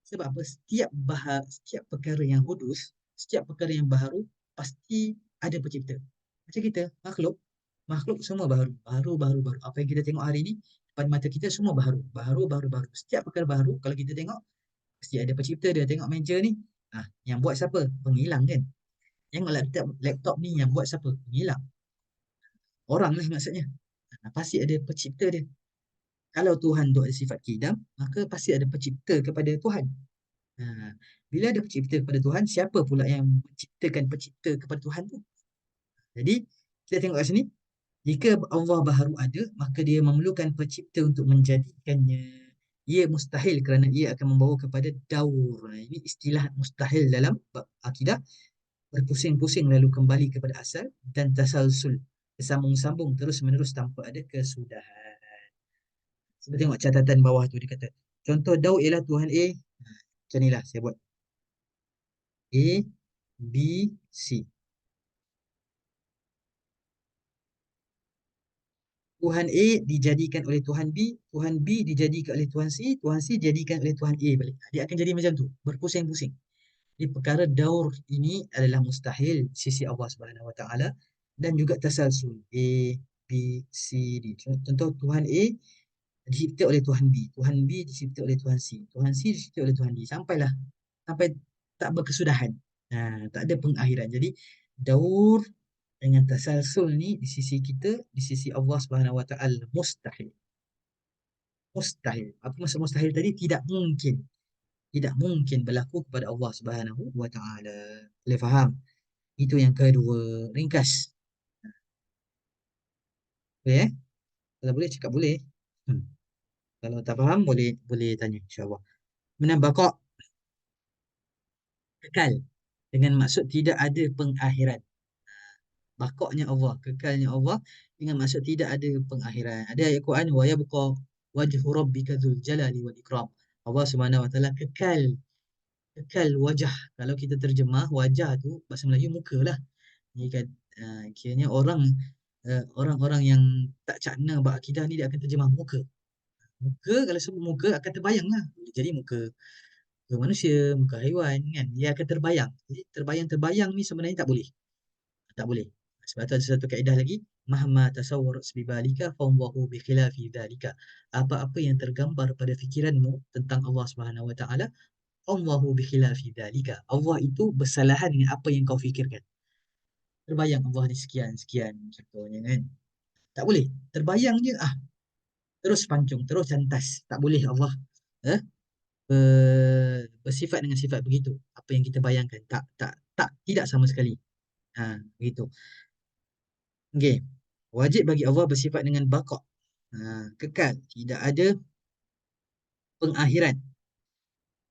S1: Sebab apa? Setiap perkara yang hudus, setiap perkara yang baharu, pasti ada pencipta. Macam kita, makhluk semua baharu. Baru. Apa yang kita tengok hari ini, depan mata kita semua baharu. Baru. Setiap perkara baharu, kalau kita tengok, mesti ada pencipta dia. Tengok meja ni, yang buat siapa? Penghilang kan? Yang laptop ni yang buat siapa? Penghilang. Orang lah maksudnya. Pasti ada pencipta dia. Kalau Tuhan tu ada sifat kidam, maka pasti ada pencipta kepada Tuhan. Ha, bila ada pencipta kepada Tuhan, siapa pula yang menciptakan pencipta kepada Tuhan tu? Jadi, kita tengok kat sini, jika Allah baharu ada, maka dia memerlukan pencipta untuk menjadikannya. Ia mustahil kerana ia akan membawa kepada daur. Ini istilah mustahil dalam akidah. Berpusing-pusing lalu kembali kepada asal dan tasalsul. Bersambung-sambung terus-menerus tanpa ada kesudahan. Cuba tengok catatan bawah tu dia kata. Contoh daur ialah Tuhan A. Macam ni lah saya buat. A, B, C. Tuhan A dijadikan oleh Tuhan B, Tuhan B dijadikan oleh Tuhan C, Tuhan C dijadikan oleh Tuhan A balik. Dia akan jadi macam tu, berpusing-pusing. Jadi perkara daur ini adalah mustahil sisi Allah Subhanahu Wa Taala dan juga tasalsul A, B, C, D. Contoh Tuhan A dicipta oleh Tuhan B, Tuhan B dicipta oleh Tuhan C, Tuhan C dicipta oleh Tuhan D. Sampai tak berkesudahan. Tak ada pengakhiran. Jadi daur dengan tasalsul ni di sisi kita, di sisi Allah Subhanahu Wa Taala mustahil. Mustahil. Apa maksud mustahil tadi? Tidak mungkin. Tidak mungkin berlaku kepada Allah Subhanahu Wa Taala. Boleh faham? Itu yang kedua. Ringkas. Boleh eh? Kalau boleh cakap boleh. Hmm. Kalau tak faham boleh boleh tanya insya-Allah. Menambah kekal dengan maksud tidak ada pengakhiran. Bakoknya Allah, kekalnya Allah dengan maksud tidak ada pengakhiran. Ada ayat Quran wa yabqa wajhu rabbika dzul jalali wal ikram. Allah Subhanahu wa taala kekal wajah. Kalau kita terjemah wajah tu bahasa Melayu muka lah. Ni kan kiranya orang-orang yang tak cakna bab akidah ni dia akan terjemah muka. Muka kalau sebut muka akan terbayang lah. Jadi muka manusia, muka haiwan kan. Dia akan terbayang. Jadi terbayang-terbayang ni sebenarnya tak boleh. Tak boleh. Sebab tu ada satu kaedah lagi, mahma tasawwur bibalika fawwahu bi khilafi dzalika. Apa-apa yang tergambar pada fikiranmu tentang Allah Subhanahu Wa Taala, fawwahu bi khilafi dzalika. Allah itu bersalahan dengan apa yang kau fikirkan. Terbayang Allah ni sekian sekian contohnya kan. Tak boleh. Terbayang je terus pancung, terus cantas. Tak boleh Allah eh, bersifat dengan sifat begitu. Apa yang kita bayangkan tak tidak sama sekali. Begitu. Okey. Wajib bagi Allah bersifat dengan baqa. Kekal, tidak ada pengakhiran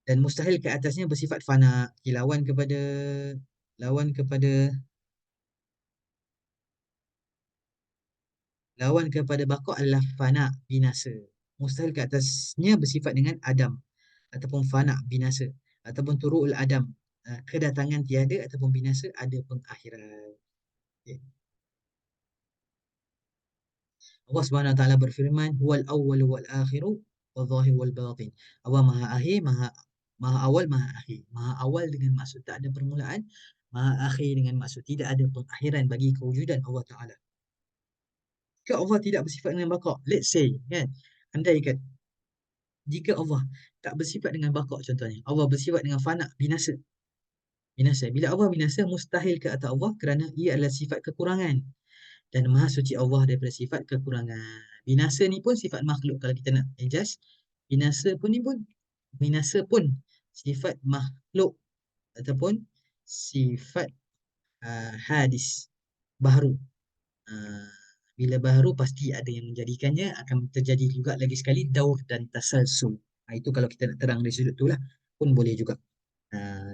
S1: dan mustahil ke atasnya bersifat fana. Lawan kepada baqa adalah fana, binasa. Mustahil ke atasnya bersifat dengan adam ataupun fana, binasa, ataupun turu'ul adam, kedatangan tiada ataupun binasa, ada pengakhiran. Okay. Allah Subhanahu Wa Taala berfirman, "Huwal awwal wal akhiru wal zahir wal batin. Allah Maha akhir, Maha awal, Maha akhir. Maha awal dengan maksud tak ada permulaan, Maha akhir dengan maksud tidak ada pengakhiran bagi kewujudan Allah Taala. Jika Allah tidak bersifat dengan baqa, let's say kan, andaikan jika Allah tak bersifat dengan baqa, contohnya Allah bersifat dengan fana, binasa. Binasa. Bila Allah binasa, mustahil ke atas Allah kerana ia adalah sifat kekurangan. Dan maha suci Allah daripada sifat kekurangan. Binasa ni pun sifat makhluk kalau kita nak adjust. Binasa pun sifat makhluk ataupun sifat hadis, baharu. Uh, Bila baharu pasti ada yang menjadikannya, akan terjadi juga lagi sekali daur dan tasalsul. Itu kalau kita nak terang dari sudut tu lah, pun boleh juga.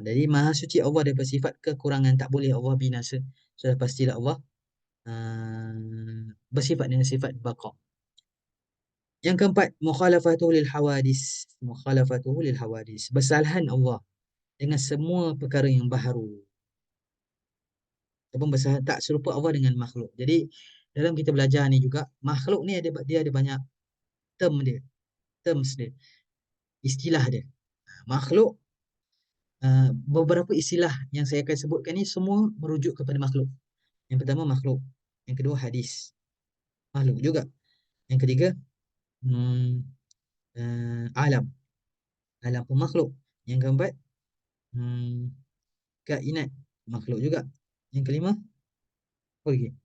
S1: Jadi maha suci Allah daripada sifat kekurangan, tak boleh Allah binasa. Sudah pastilah Allah bersifat dengan sifat baqa. Yang keempat, mukhalafatuhu lil hawadis. Mukhalafatuhu lil hawadis. Bersalahan Allah dengan semua perkara yang baharu. Ataupun bersalahan, tak serupa Allah dengan makhluk. Jadi dalam kita belajar ni juga, makhluk ni dia ada banyak terms dia, istilah dia. Makhluk, beberapa istilah yang saya akan sebutkan ni semua merujuk kepada makhluk. Yang pertama makhluk, yang kedua hadis, makhluk juga. Yang ketiga alam, alam pun makhluk. Yang keempat kainat, makhluk juga. Yang kelima apa lagi?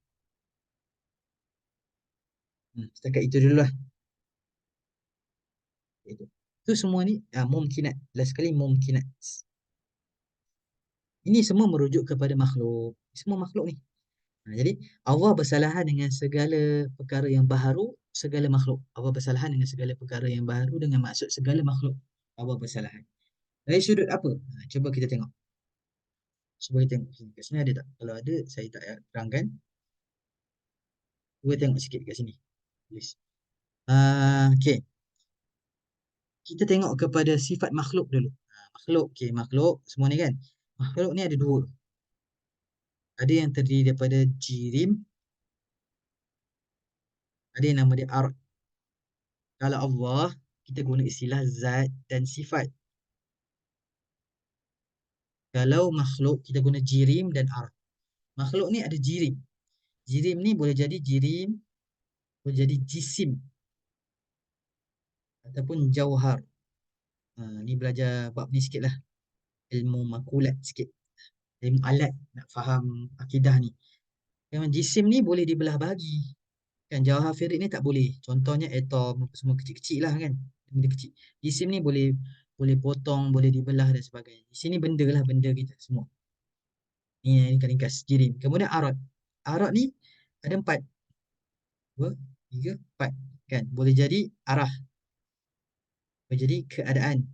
S1: Setakat itu dulu lah. Itu semua ni mumkinat. Last sekali mumkinat. Ini semua merujuk kepada makhluk. Semua makhluk ni. Jadi Allah bersalahan dengan segala perkara yang baharu, segala makhluk. Allah bersalahan dengan segala perkara yang baharu dengan maksud segala makhluk. Allah bersalahan. Dari sudut apa? Cuba kita tengok. Cuba kita tengok sini. Kat sini ada tak? Kalau ada, saya tak terangkan. Cuba tengok sikit kat sini. Please. Okay. Kita tengok kepada sifat makhluk dulu. Makhluk, okay, makhluk semua ni kan. Makhluk ni ada dua. Ada yang terdiri daripada jirim, ada yang nama dia ard. Kalau Allah, kita guna istilah zat dan sifat. Kalau makhluk, kita guna jirim dan ard. Makhluk ni ada jirim. Jirim ni boleh jadi jirim, boleh jadi jisim, ataupun jauhar. Ni belajar bab ni sikit lah. Ilmu makulat sikit. Ilmu alat, nak faham akidah ni. Memang jisim ni boleh dibelah bahagi. Kan jauhar firid ni tak boleh. Contohnya atom, semua kecil-kecil lah kan. Benda kecil. Jisim ni boleh potong, boleh dibelah dan sebagainya. Di sini benda lah, benda kita semua. Ni ringkas jirim. Kemudian arad. Arad ni ada 4. 2, 3, 4. Kan? Boleh jadi arah. Boleh jadi keadaan.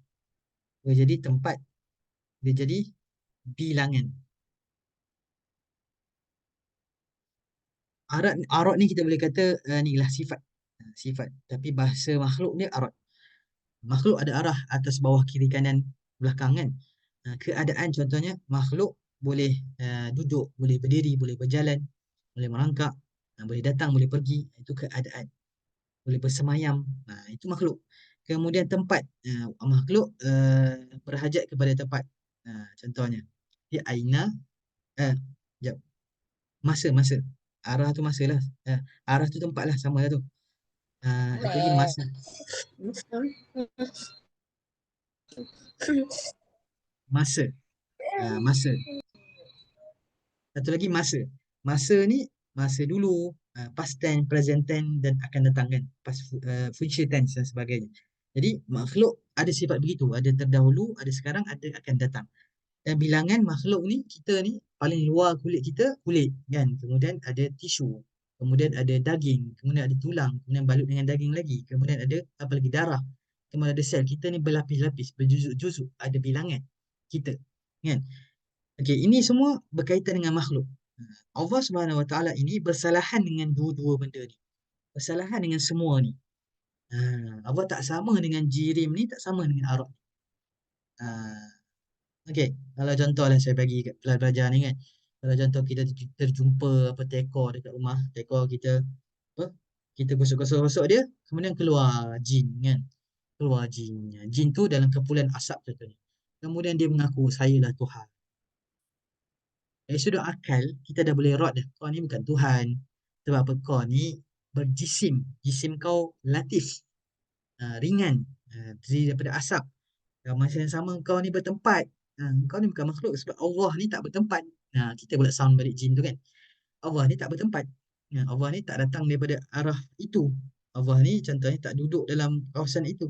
S1: Boleh jadi tempat. Boleh jadi bilangan. Arad ni kita boleh kata ni lah sifat. Sifat. Tapi bahasa makhluk dia arad. Makhluk ada arah atas, bawah, kiri, kanan, belakang kan. Keadaan contohnya makhluk boleh duduk, boleh berdiri, boleh berjalan, boleh merangkak, boleh datang, boleh pergi. Itu keadaan. Boleh bersemayam. Itu makhluk. Kemudian tempat. Makhluk berhajat kepada tempat. Contohnya dia aina, jap. Masa. Arah tu masa lah. Arah tu tempat lah, sama lah tu. Itu lagi masa. Masa. Satu lagi masa. Masa ni masa dulu, past tense, present tense dan akan datang kan. Future tense dan sebagainya. Jadi makhluk ada sifat begitu. Ada terdahulu, ada sekarang, ada akan datang. Dan bilangan makhluk ni, kita ni paling luar kulit kita, kulit kan. Kemudian ada tisu. Kemudian ada daging. Kemudian ada tulang. Kemudian balut dengan daging lagi. Kemudian ada apa lagi? Darah. Kemudian ada sel. Kita ni berlapis-lapis, berjuzuk-juzuk. Ada bilangan kita. Kan? Okey, ini semua berkaitan dengan makhluk. Allah Subhanahu Wa Taala ini bersalahan dengan dua-dua benda ni. Bersalahan dengan semua ni. Allah tak sama dengan jirim ni, tak sama dengan arab. Okey, kalau contohlah saya bagi kat pelajar ni kan. Kalau contoh kita terjumpa apa tekor dekat rumah, tekor kita apa? Kita gosok-gosok dia, kemudian keluar jin kan. keluar jinnya. Jin tu dalam kepulan asap contohnya. Kemudian dia mengaku, sayalah Tuhan. Dari sudut akal, kita dah boleh rod dah. Kau ni bukan Tuhan. Sebab apa? Kau ni berjisim. Jisim kau latif, ringan, terdiri daripada asap. Dan masa yang sama kau ni bertempat. Kau ni bukan makhluk sebab Allah ni tak bertempat. Kita pula sound balik jin tu kan. Allah ni tak bertempat. Allah ni tak datang daripada arah itu. Allah ni contohnya tak duduk dalam kawasan itu.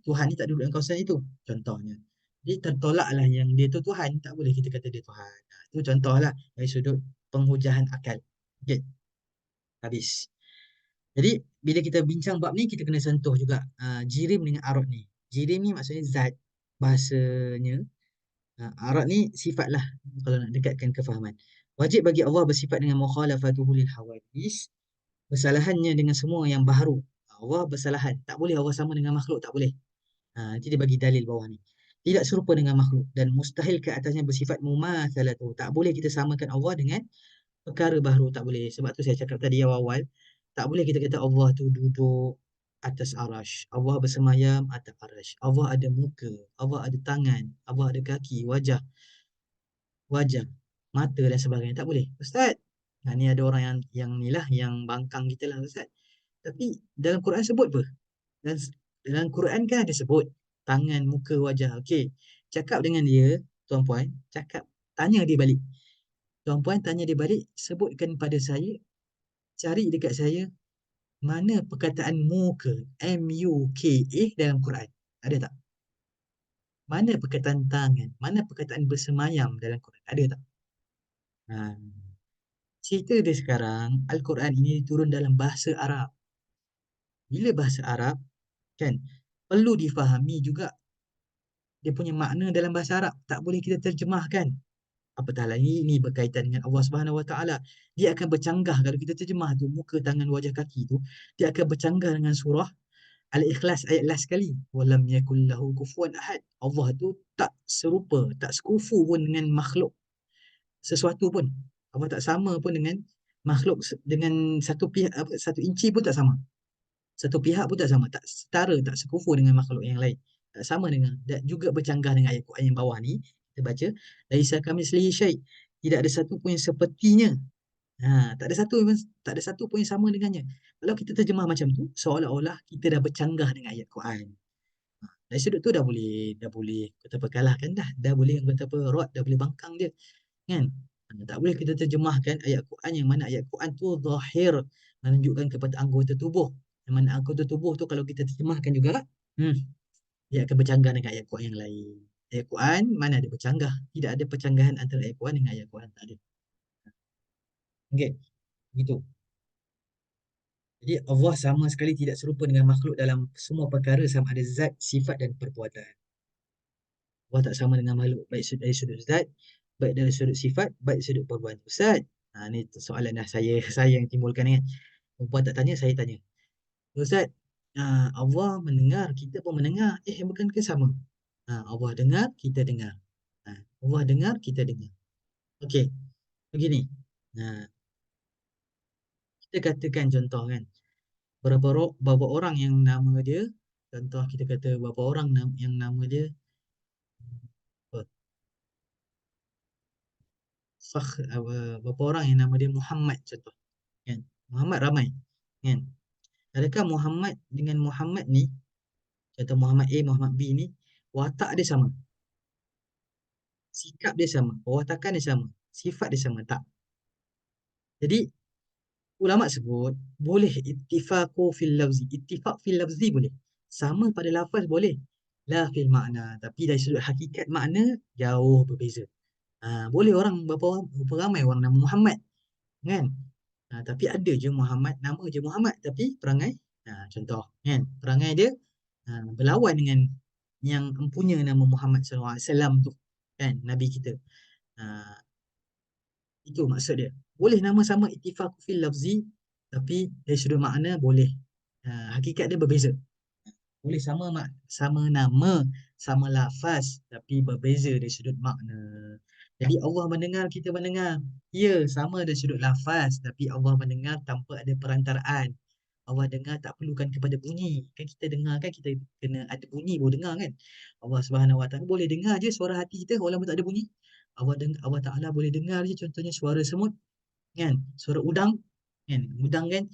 S1: Tuhan ni tak duduk dalam kawasan itu. Contohnya. Jadi tertolaklah yang dia tu Tuhan. Tak boleh kita kata dia Tuhan. Itu contohlah dari sudut penghujahan akal. Okay, habis. Jadi bila kita bincang bab ni, kita kena sentuh juga jirim dengan arad ni. Jirim ni maksudnya zat. Bahasanya arad ni sifat lah kalau nak dekatkan kefahaman. Wajib bagi Allah bersifat dengan mukhalafatuhu lil hawadis, bersalahannya dengan semua yang baharu. Allah bersalahan. Tak boleh Allah sama dengan makhluk, tak boleh. Nanti dia bagi dalil bawah ni. Tidak serupa dengan makhluk dan mustahil ke atasnya bersifat mumatsalatu. Tak boleh kita samakan Allah dengan perkara baharu, tak boleh. Sebab tu saya cakap tadi awal, tak boleh kita kata Allah tu duduk atas arash, Allah bersemayam atas arash, Allah ada muka, Allah ada tangan, Allah ada kaki, wajah, mata dan sebagainya. Tak boleh. Ustaz, ni ada orang yang ni lah, yang bangkang kita lah Ustaz. Tapi dalam Quran sebut apa? Dan dalam Quran kan ada sebut tangan, muka, wajah. Okey. Cakap dengan dia, tuan puan, tanya dia balik. Tuan puan tanya dia balik, sebutkan pada saya, cari dekat saya mana perkataan muka, M-U-K-A dalam Quran. Ada tak? Mana perkataan tangan? Mana perkataan bersemayam dalam Quran? Ada tak? Ha. Cerita dia sekarang, Al-Quran ini turun dalam bahasa Arab. Bila bahasa Arab, kan, perlu difahami juga dia punya makna dalam bahasa Arab. Tak boleh kita terjemahkan. Apatah lagi ini berkaitan dengan Allah Subhanahu Wa Taala. Dia akan bercanggah kalau kita terjemah tu muka, tangan, wajah, kaki tu, dia akan bercanggah dengan surah Al-Ikhlas ayat last sekali. Walam yakul lahu kufuwan ahad. Allah tu tak serupa, tak sekufu pun dengan makhluk sesuatu pun. Allah tak sama pun dengan makhluk dengan satu pihak, satu inci pun tak sama. Satu pihak pun tak sama, tak setara, tak sekufu dengan makhluk yang lain. Tak sama dengan, dan juga bercanggah dengan ayat Quran yang bawah ni. Kita baca, laisa kamitslihi syai'. Tidak ada satu pun yang sepertinya. Tak ada satu tak ada satu pun yang sama dengannya. Kalau kita terjemah macam tu, seolah-olah kita dah bercanggah dengan ayat Quran. Dari sudut tu dah boleh kata perkalahkan dah boleh kata apa rod, dah boleh bangkang dia kan. Tak boleh kita terjemahkan ayat Quran yang mana ayat Quran tu zahir, menunjukkan kepada anggota tubuh. Yang mana anggota tubuh tu kalau kita terjemahkan juga, hmm, dia akan bercanggah dengan ayat Quran yang lain. Ayat Quran mana ada bercanggah? Tidak ada percanggahan antara ayat Quran dengan ayat Quran, tak ada. Okey, begitu. Jadi Allah sama sekali tidak serupa dengan makhluk dalam semua perkara, sama ada zat, sifat dan perbuatan. Allah tak sama dengan makhluk baik dari sudut zat, baik dari sudut sifat, baik dari sudut perbuatan. Ustaz, ni soalan dah saya saya yang timbulkan kan. Perempuan tak tanya, saya tanya. Ustaz, Allah mendengar, kita pun mendengar. Bukan ke sama? Allah dengar, kita dengar. Allah dengar, kita dengar. Okey, begini. Nah, kita katakan contoh kan. Berapa orang yang nama dia, contoh kita kata berapa orang yang nama dia apa, berapa orang yang nama dia Muhammad contoh kan. Muhammad ramai kan. Adakah Muhammad dengan Muhammad ni, contoh Muhammad A, Muhammad B ni, watak dia sama, sikap dia sama, watakan dia sama, sifat dia sama? Tak. Jadi ulama sebut boleh ittifaqu fil lafzi. Ittifaq fil lafzi boleh. Sama pada lafaz boleh. La fil makna. Tapi dari sudut hakikat makna jauh berbeza. Boleh orang berapa ramai orang nama Muhammad kan. Tapi ada je Muhammad, nama je Muhammad tapi perangai contoh kan, perangai dia berlawan dengan yang empunya nama Muhammad SAW tu kan, Nabi kita. Ah, Itu maksud dia. Boleh nama sama ittifaq fil lafzi, tapi dari sudut makna boleh. Hakikat dia berbeza. Boleh sama nama, sama lafaz, tapi berbeza dari sudut makna. Jadi Allah mendengar, kita mendengar. Ya, sama dari sudut lafaz, tapi Allah mendengar tanpa ada perantaraan. Allah dengar tak perlukan kepada bunyi. Kan kita dengar kan kita kena ada bunyi baru dengar kan. Allah Subhanahu Wa Taala boleh dengar je suara hati kita walaupun tak ada bunyi. Allah Taala boleh dengar je contohnya suara semut kan, suara udang kan. Udang kan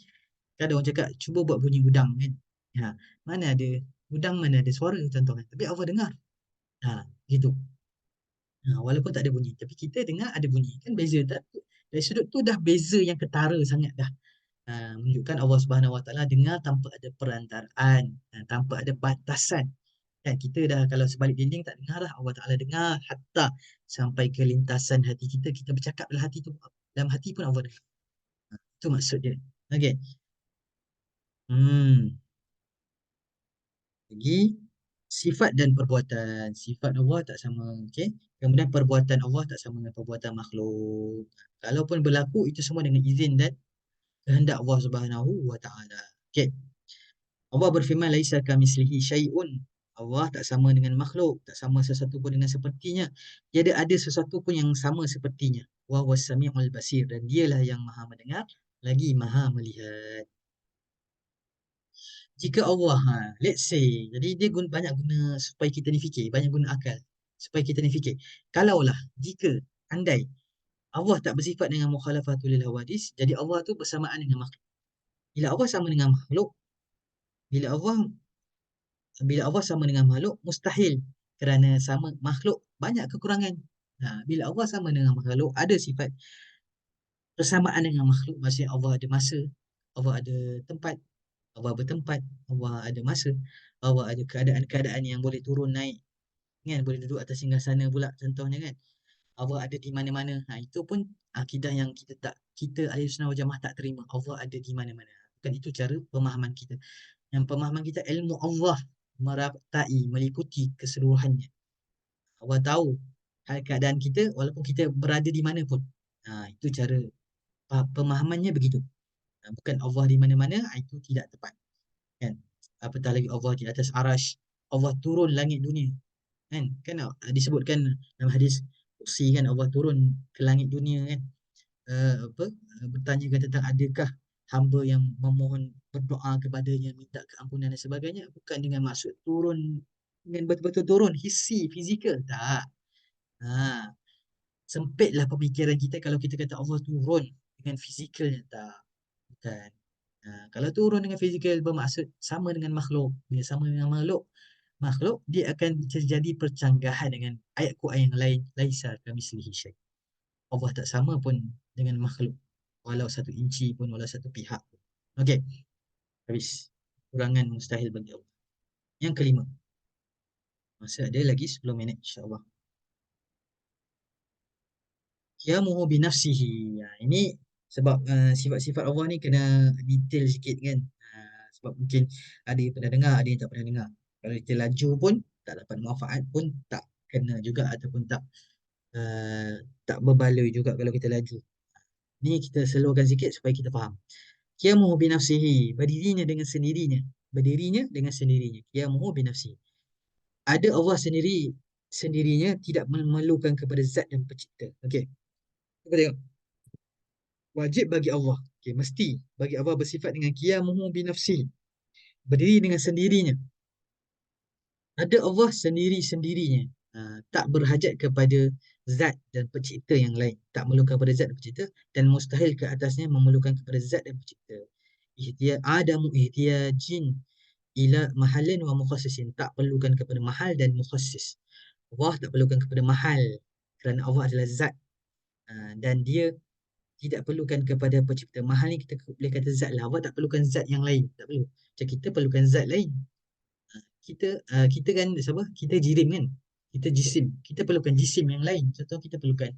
S1: ada orang cakap cuba buat bunyi udang kan. Ha, mana ada udang mana ada suara contoh kan. Tapi Allah dengar. Ha, gitu. Walaupun tak ada bunyi tapi kita dengar ada bunyi kan beza tak. Dari sudut tu dah beza yang ketara sangat dah. Menunjukkan Allah Subhanahu Wa Taala dengar tanpa ada perantaraan, tanpa ada batasan. Kan kita dah kalau sebalik dinding tak dengar lah, Allah Taala dengar hatta sampai ke lintasan hati kita, kita bercakap dalam hati tu, dalam hati pun Allah dengar. Itu maksud dia. Okey. Hmm. Lagi sifat dan perbuatan. Sifat Allah tak sama, okey. Kemudian perbuatan Allah tak sama dengan perbuatan makhluk. Kalaupun berlaku itu semua dengan izin dan kehendak Allah Subhanahu Wa Taala. Okey. Allah berfirman laisa kamitslihi syai'un. Allah tak sama dengan makhluk, tak sama sesuatu pun dengan sepertinya. Tiada ada sesuatu pun yang sama sepertinya. Wa huwas samiul basir dan dialah yang Maha mendengar lagi Maha melihat. Jika Allah, let's say, jadi dia banyak guna supaya kita ni fikir, banyak guna akal supaya kita ni fikir. Kalaulah jika andai Allah tak bersifat dengan mukhalafatul lil hawadis, jadi Allah tu bersamaan dengan makhluk. Bila Allah sama dengan makhluk, bila Allah bila Allah sama dengan makhluk mustahil kerana sama makhluk banyak kekurangan. Bila Allah sama dengan makhluk ada sifat persamaan dengan makhluk, maksudnya Allah ada masa, Allah ada tempat, Allah bertempat, Allah ada masa, Allah ada keadaan-keadaan yang boleh turun naik kan, boleh duduk atas singgasana pula contohnya kan. Allah ada di mana-mana. Itu pun akidah yang kita Ahlussunnah wal Jamaah tak terima. Allah ada di mana-mana. Bukan itu cara pemahaman kita. Yang pemahaman kita ilmu Allah meratai, meliputi keseluruhannya. Allah tahu hal keadaan kita walaupun kita berada di mana pun. Itu cara pemahamannya begitu. Bukan Allah di mana-mana, itu tidak tepat. Kan? Apatah lagi Allah di atas arash, Allah turun langit dunia. Kan disebutkan dalam hadis kursi kan Allah turun ke langit dunia kan. Apa bertanyakan tentang adakah hamba yang memohon berdoa kepadanya minta keampunan dan sebagainya, bukan dengan maksud turun dengan betul-betul turun hissi fizikal tak. ha, Sempitlah pemikiran kita kalau kita kata Allah turun dengan fizikalnya, tak, bukan. Kalau turun dengan fizikal bermaksud sama dengan makhluk. Bila sama dengan makhluk dia akan terjadi percanggahan dengan ayat Quran yang lain, laisa kamitslihi syai. Allah tak sama pun dengan makhluk, walau satu inci pun, walau satu pihak pun. Okey, habis. Kurangan mustahil bagi Allah. Yang kelima, masa ada lagi 10 minit insya-Allah. Qiyamuhu binafsihi. Ini sebab sifat-sifat Allah ni kena detail sikit kan. Sebab mungkin ada yang pernah dengar, ada yang tak pernah dengar. Kalau kita laju pun tak dapat manfaat pun tak kena juga, ataupun uh, tak berbaloi juga kalau kita laju. Ni kita slowkan sikit supaya kita faham. Qiyamuhu binafsihi, berdirinya dengan sendirinya. Berdirinya dengan sendirinya. Qiyamuhu binafsihi. Ada Allah sendirinya tidak memerlukan kepada zat dan pencipta. Okey. Kita tengok. Wajib bagi Allah. Okay, mesti bagi Allah bersifat dengan qiyamuhu binafsihi. Berdiri dengan sendirinya. Ada Allah sendiri-sendirinya. Tak berhajat kepada zat dan pencipta yang lain. Tak memerlukan kepada zat dan pencipta, dan mustahil ke atasnya memerlukan kepada zat dan pencipta. Adamu ihtiyajin ila mahalin wa mukhassisin. Tak perlukan kepada mahal dan mukhassis. Allah tak perlukan kepada mahal kerana Allah adalah zat. Dan dia tidak perlukan kepada pencipta. Mahal ni kita boleh kata zat lah. Allah tak perlukan zat yang lain. Tak perlu. Macam kita perlukan zat lain. Kita kan siapa? Kita jirim kan? Kita jisim. Kita perlukan jisim yang lain. Contoh kita perlukan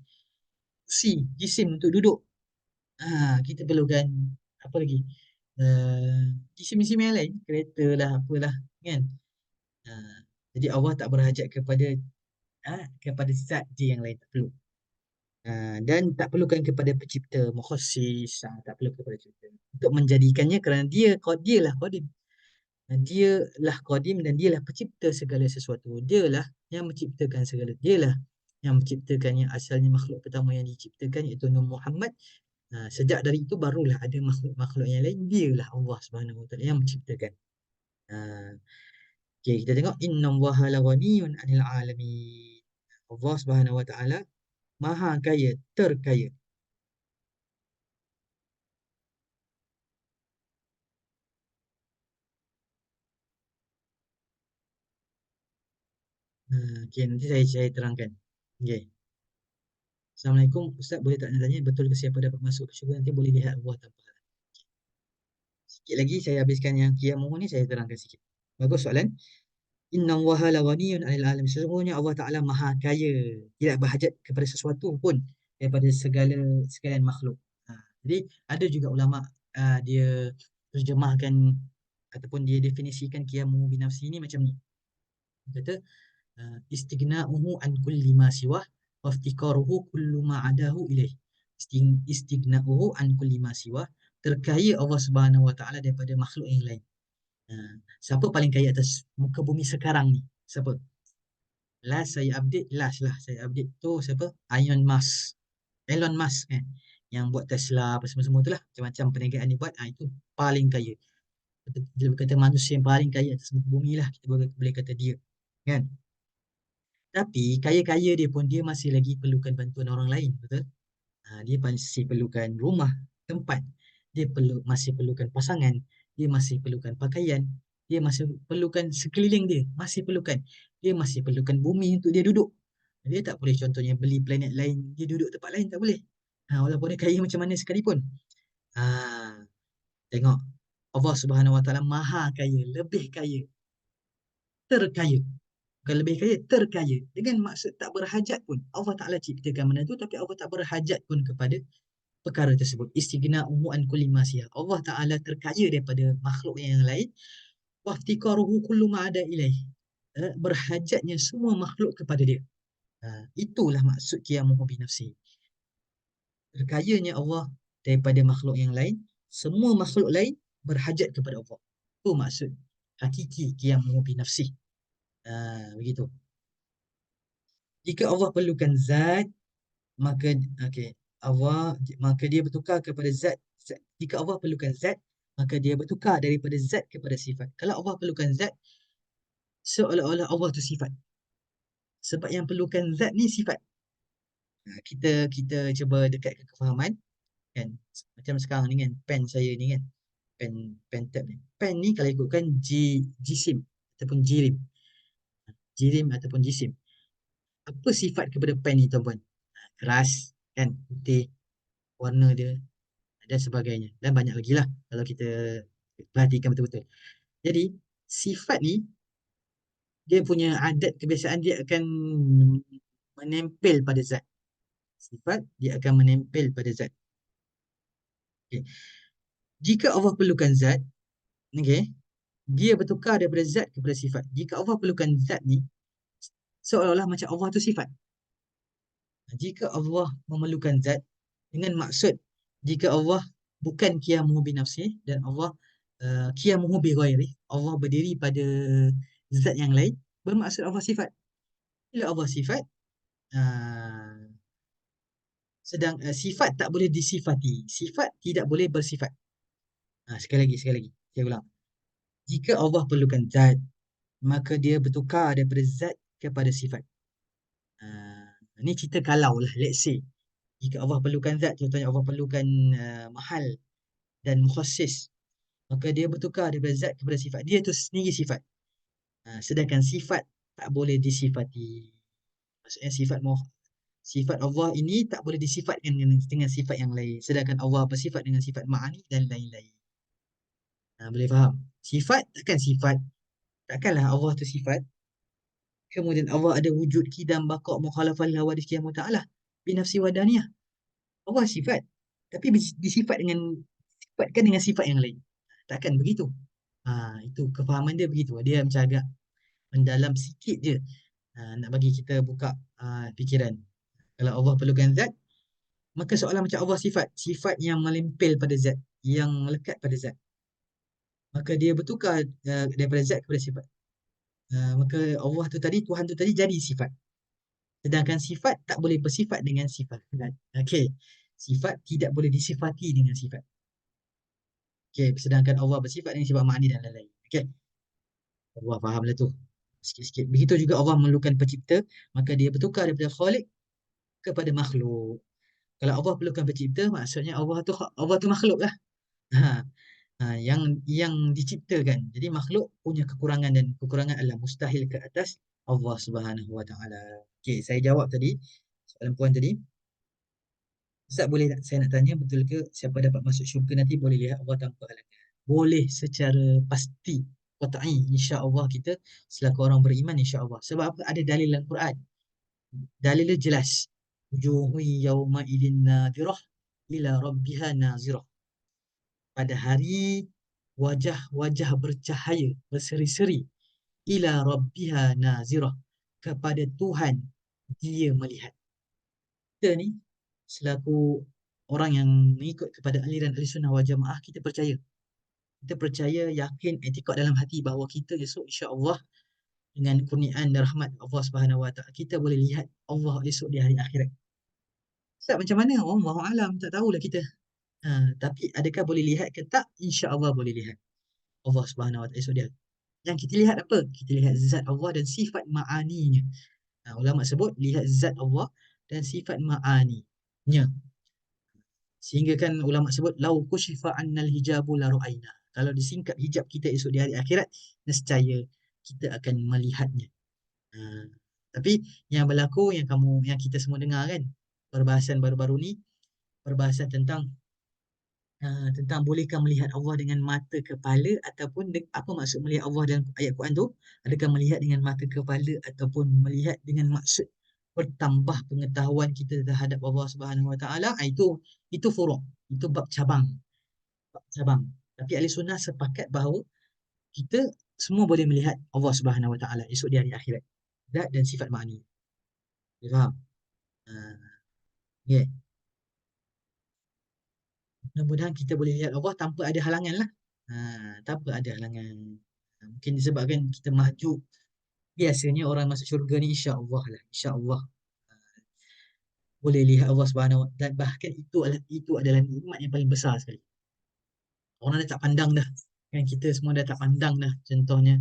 S1: jisim untuk duduk. Kita perlukan apa lagi? Jisim-jisim yang lain. Kereta lah, apalah. Kan? Uh, jadi Allah tak berhajat kepada zat je yang lain. Tak perlu. Dan tak perlukan kepada pencipta mukhassis, tak perlu kepada pencipta untuk menjadikannya, kerana dialah qadim. Dialah qadim dan dialah pencipta segala sesuatu. Dialah yang menciptakan segala. Dialah yang menciptakan yang asalnya makhluk pertama yang diciptakan iaitu Nabi Muhammad. Sejak dari itu barulah ada makhluk-makhluk yang lain, dialah Allah Subhanahu Wa Taala yang menciptakan. Ah, okay, kita tengok innallaha laghaniyun 'anil 'alamin. Allah Subhanahu Wa Taala maha kaya, terkaya. Okay, nanti saya terangkan. Okay. Assalamualaikum Ustaz, boleh tak nak tanya betul ke siapa dapat masuk ke syurga nanti boleh lihat Allah tanpa halangan? Sikit lagi saya habiskan yang qiyamuh ni, saya terangkan sikit. Bagus soalan. Inna Allaha laghaniyun 'anil 'alamin. Sesungguhnya Allah Taala maha kaya, tidak berhajat kepada sesuatu pun daripada sekalian makhluk. Jadi ada juga ulama dia terjemahkan ataupun dia definisikan qiyamuhu binafsi ni macam ni. Dia kata istighna'uhu an kulli ma siwah wa iftikaruhu kullu ma adahu ilaih. Istighna'uhu an kulli ma siwah, terkaya Allah Subhanahu Wa Taala daripada makhluk yang lain. Siapa paling kaya atas muka bumi sekarang ni? Siapa? Last lah saya update tu siapa? Elon Musk kan. Yang buat Tesla apa semua-semua tu lah. Macam-macam perniagaan dia buat, itu paling kaya. Dia berkata manusia yang paling kaya atas muka bumi lah, kita boleh kata dia. Kan? Tapi kaya-kaya dia pun dia masih lagi perlukan bantuan orang lain, betul? Dia masih perlukan rumah, tempat. Dia masih perlukan pasangan. Dia masih perlukan pakaian. Dia masih perlukan sekeliling dia. Masih perlukan. Dia masih perlukan bumi untuk dia duduk. Dia tak boleh contohnya beli planet lain, dia duduk tempat lain, tak boleh. Walaupun dia kaya macam mana sekalipun. Ha, tengok. Allah Subhanahu Wa Taala maha kaya, lebih kaya, terkaya. Bukan lebih kaya, terkaya. Dengan maksud tak berhajat pun. Allah Ta'ala ciptakan benda tu, tapi Allah tak berhajat pun kepada perkara tersebut. Istighna'uhu an kulli ma siya. Allah Ta'ala terkaya daripada makhluk yang lain. Waftikaruhu kullu ma ada ilaih. Berhajatnya semua makhluk kepada dia. Itulah maksud qiyamuhu binafsi. Terkayanya Allah daripada makhluk yang lain. Semua makhluk lain berhajat kepada Allah. Itu maksud hakiki qiyamuhu binafsi. Begitu. Jika Allah perlukan zat, maka okey, maka dia bertukar kepada zat. Jika Allah perlukan zat, maka dia bertukar daripada zat kepada sifat. Kalau Allah perlukan zat, seolah-olah Allah tu sifat. Sebab yang perlukan zat ni sifat. Kita cuba dekatkan kefahaman kan. Macam sekarang ni kan, pen saya ni kan. Pen tab ni. Pen ni kalau ikutkan jisim ataupun jirim. Jirim ataupun jisim. Apa sifat kepada pen ni tuan-puan? Keras kan, putih, warna dia dan sebagainya. Dan banyak lagi lah kalau kita perhatikan betul-betul. Jadi, sifat ni, dia punya adat kebiasaan dia akan menempel pada zat. Sifat, dia akan menempel pada zat. Okay. Jika Allah perlukan zat, okay, dia bertukar daripada zat kepada sifat. Jika Allah perlukan zat ni, seolah-olah macam Allah tu sifat. Jika Allah memerlukan zat, dengan maksud, jika Allah bukan qiyamuhu binafsih dan Allah qiyamuhu bi ghairi, Allah berdiri pada zat yang lain, bermaksud Allah sifat. Bila Allah sifat, uh, sifat tak boleh disifati. Sifat tidak boleh bersifat. Sekali lagi, saya ulang. Jika Allah perlukan zat, maka dia bertukar daripada zat kepada sifat. Ini cerita kalau lah, let's say. Jika Allah perlukan zat, contohnya Allah perlukan mahal dan mukhasis, maka dia bertukar daripada zat kepada sifat. Dia tu sendiri sifat. Sedangkan sifat tak boleh disifati. Maksudnya sifat Allah ini tak boleh disifatkan dengan sifat yang lain. Sedangkan Allah bersifat dengan sifat ma'ani dan lain-lain. Boleh faham? Sifat takkan sifat. Takkanlah Allah tu sifat. Kemudian Allah ada wujud kidam baqa' mukhalafah lil hawadith qiyamah ta'ala binafsi wadaniyah. Allah sifat. Tapi disifatkan dengan sifat yang lain. Takkan begitu. Itu kefahaman dia begitu. Dia macam agak mendalam sikit je. Nak bagi kita buka fikiran. Kalau Allah perlukan zat, maka soalan macam Allah sifat. Sifat yang melempel pada zat. Yang melekat pada zat. Maka dia bertukar daripada zat kepada sifat. Maka Allah tu tadi, Tuhan tu tadi jadi sifat. Sedangkan sifat tak boleh bersifat dengan sifat. Okey. Sifat tidak boleh disifati dengan sifat. Okey, sedangkan Allah bersifat dengan sifat ma'ani dan lain-lain. Okey, Allah fahamlah tu. Sikit-sikit. Begitu juga Allah memerlukan pencipta, maka dia bertukar daripada Khaliq kepada makhluk. Kalau Allah perlukan pencipta, maksudnya Allah tu makhluk lah. Ha, yang diciptakan. Jadi makhluk punya kekurangan dan kekurangan adalah mustahil ke atas Allah Subhanahu Wa Taala. Okey, saya jawab tadi soalan puan tadi. Ustaz boleh tak saya nak tanya betul ke siapa dapat masuk syurga nanti boleh lihat Allah tanpa halangan? Boleh secara pasti. Qat'i insya-Allah kita selaku orang beriman insya-Allah. Sebab apa? Ada dalil dalam Quran. Dalilnya jelas. Wujuhu yawma idin nadhirah ila rabbiha nazirah. Pada hari wajah-wajah bercahaya, berseri-seri ila rabbiha nazirah, kepada Tuhan dia melihat. Kita ni selaku orang yang mengikut kepada aliran Ahlussunnah wal Jamaah, kita percaya, yakin, etikad dalam hati bahawa kita esok insya-Allah dengan kurniaan dan rahmat Allah Subhanahu Wa Taala kita boleh lihat Allah esok di hari akhirat. Ustaz macam mana? Wallahu alam, tak tahulah kita. Tapi adakah boleh lihat ke tak? Insya-Allah boleh lihat Allah Subhanahu Wa Taala esok dia. Yang kita lihat apa? Kita lihat zat Allah dan sifat ma'aninya. Ulama sebut lihat zat Allah dan sifat ma'aninya. Sehingga kan ulama sebut lau kushifa annal hijabu la ru'aina. Kalau disingkap hijab kita esok di hari akhirat, nescaya kita akan melihatnya. Ha. Tapi yang berlaku yang kita semua dengar kan, perbahasan baru-baru ni, perbahasan tentang bolehkah melihat Allah dengan mata kepala ataupun apa maksud melihat Allah dalam ayat Quran tu? Adakah melihat dengan mata kepala ataupun melihat dengan maksud bertambah pengetahuan kita terhadap Allah Subhanahu Wa Taala? Itu furuk, itu bab cabang. Tapi ahli sunnah sepakat bahawa kita semua boleh melihat Allah Subhanahu Wa Taala esok di hari akhirat. Zat dan sifat makni. Ya, faham? Uh, yeah. Mudah-mudahan kita boleh lihat Allah tanpa ada halangan lah. Tanpa ada halangan. Mungkin disebabkan kita mahjub. Biasanya orang masuk syurga ni insya-Allah lah. Insya-Allah boleh lihat Allah Subhanahu Wa Taala. Dan bahkan itu adalah nikmat yang paling besar sekali. Orang dah tak pandang dah. Kan kita semua dah tak pandang dah. Contohnya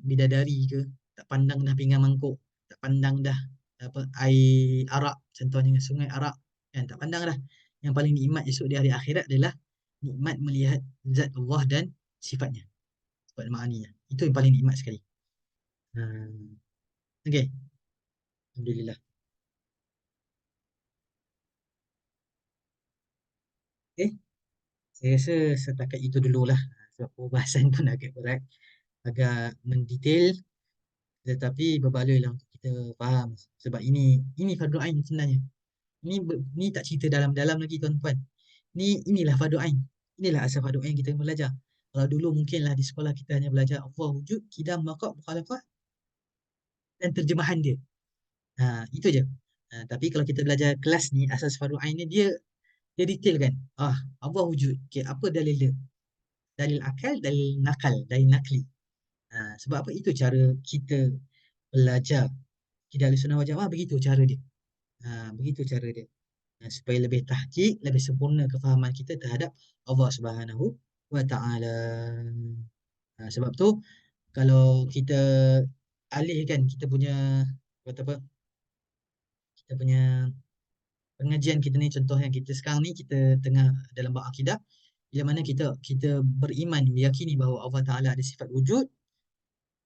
S1: bidadari ke, tak pandang dah pinggan mangkuk, tak pandang dah apa air arak, contohnya sungai arak, kan tak pandang dah. Yang paling nikmat esok di hari akhirat adalah nikmat melihat zat Allah dan sifatnya, sifat ma'aninya. Itu yang paling nikmat sekali. Okey, alhamdulillah. Okey, saya rasa setakat itu dululah. Sebab perbahasan pun agak berat, agak mendetail, tetapi berbaloi lah untuk kita faham. Sebab ini fardu ain sebenarnya. Ni tak cerita dalam-dalam lagi tuan-tuan. Inilah fardu ain. Inilah asal fardu ain kita belajar. Kalau dulu mungkinlah di sekolah kita hanya belajar Allah wujud, kidam, waqaf, mukhalafah dan terjemahan dia. Itu je. Tapi kalau kita belajar kelas ni, asas fardu ain ni dia detail kan. Allah wujud. Okay, apa dalil dia? Dalil akal, dalil nakal, dalil nakli. Sebab apa? Itu cara kita belajar. Kita Ahlussunnah wal Jamaah begitu cara dia. Begitu cara dia. Supaya lebih tahqiq, lebih sempurna kefahaman kita terhadap Allah Subhanahu Wa Taala. Sebab tu kalau kita alihkan kita punya kata apa? Kita punya pengajian kita ni, contoh yang kita sekarang ni kita tengah dalam bab akidah, bila mana kita beriman, meyakini bahawa Allah Taala ada sifat wujud,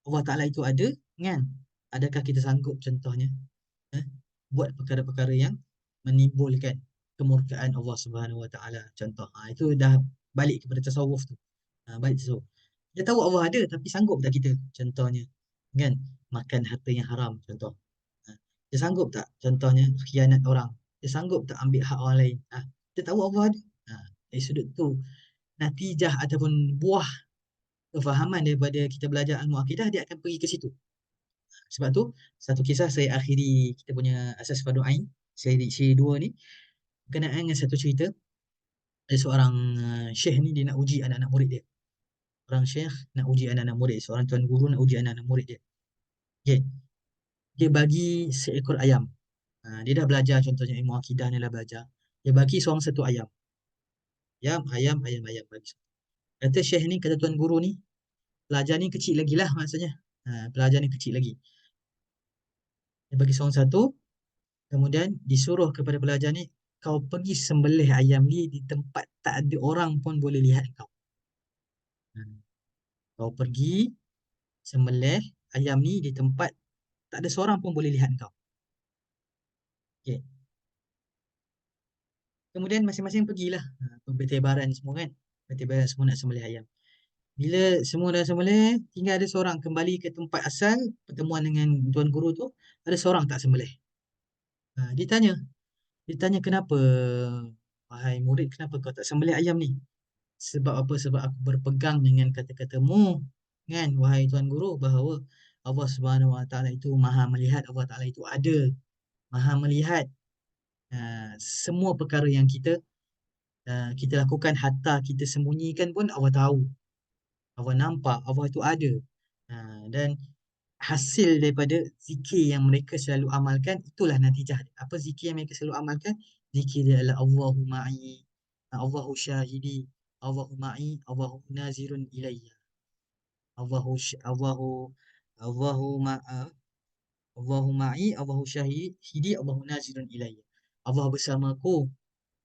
S1: Allah Taala itu ada, kan? Adakah kita sanggup contohnya buat perkara-perkara yang menimbulkan kemurkaan Allah Subhanahu Wa Taala, contoh. Itu dah balik kepada tasawuf tu. Balik tasawuf. Kita tahu Allah ada tapi sanggup tak kita contohnya, kan, makan harta yang haram contoh. Dia sanggup tak contohnya khianat orang? Dia sanggup tak ambil hak orang lain? Kita tahu Allah ada. Dari sudut tu, natijah ataupun buah kefahaman daripada kita belajar ilmu akidah, dia akan pergi ke situ. Sebab tu satu kisah saya akhiri kita punya asas fardu ain seri 2 ni berkenaan dengan satu cerita. Ada seorang syekh ni, dia nak uji anak-anak murid dia. Orang syekh nak uji anak-anak murid, seorang tuan guru nak uji anak-anak murid dia. Okay. Dia bagi seekor ayam. Dia dah belajar contohnya ilmu akidah, ni dah belajar. Dia bagi seorang satu ayam. Ayam, ayam, ayam, ayam bagi. Kata Syekh ni, kata Tuan Guru ni, pelajar ni kecil lagi lah maksudnya. Pelajar ni kecil lagi. Dia bagi seorang satu, kemudian disuruh kepada pelajar ni, kau pergi sembelih ayam ni di tempat tak ada orang pun boleh lihat kau. Ha, Kau pergi sembelih ayam ni di tempat tak ada seorang pun boleh lihat kau. Okay. Kemudian masing-masing pergilah. Bertebaran semua kan. Bertebaran semua nak sembelih ayam. Bila semua dah sembelih, tinggal ada seorang kembali ke tempat asal pertemuan dengan Tuan Guru tu, ada seorang tak sembelih. Ditanya, ditanya kenapa, wahai murid, kenapa kau tak sembelih ayam ni? Sebab apa? Sebab aku berpegang dengan kata-katamu, kan, wahai Tuan Guru, bahawa Allah Subhanahu Wa Taala itu Maha melihat, Allah Taala itu ada, Maha melihat semua perkara yang kita lakukan, hatta kita sembunyikan pun Allah tahu, Allah nampak, Allah itu ada. Dan hasil daripada zikir yang mereka selalu amalkan, itulah natijah. Apa zikir yang mereka selalu amalkan? Zikir dia adalah Allahu ma'i, Allahu syahidi, Allahu ma'i, Allahu nazirun ilayya. Allahu Allahu ma'a, Allahu ma'i, Allahu syahidi, Allahu nazirun ilayya. Allah bersamaku,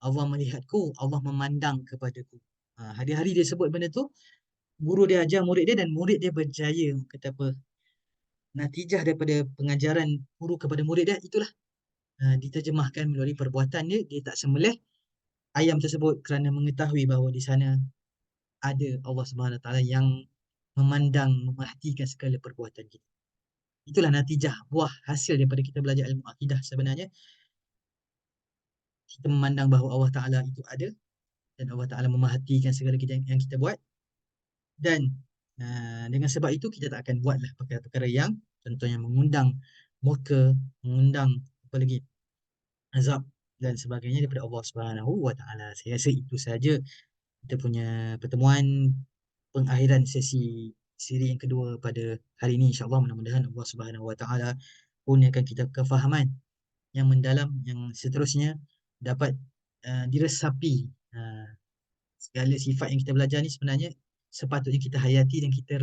S1: Allah melihatku, Allah memandang kepadaku. Hari-hari dia sebut benda tu, guru dia ajar murid dia dan murid dia berjaya. Kata apa? Natijah daripada pengajaran guru kepada murid dia itulah diterjemahkan melalui perbuatan dia. Dia tak sembelih ayam tersebut kerana mengetahui bahawa di sana ada Allah Subhanahu Wa Taala yang memandang, memerhatikan segala perbuatan kita. Itulah natijah, buah hasil daripada kita belajar ilmu akidah. Sebenarnya kita memandang bahawa Allah Taala itu ada dan Allah Taala memerhatikan segala kita yang kita buat, dan dengan sebab itu kita tak akan buatlah perkara-perkara yang contohnya mengundang murka, mengundang apa lagi, azab dan sebagainya daripada Allah Subhanahu Wa Taala. Saya rasa itu saja kita punya pertemuan pengakhiran siri yang kedua pada hari ini. InsyaAllah, mudah-mudahan Allah Subhanahu Wa Taala kurniakan kita kefahaman yang mendalam, yang seterusnya dapat diresapi. Segala sifat yang kita belajar ni sebenarnya sepatutnya kita hayati dan kita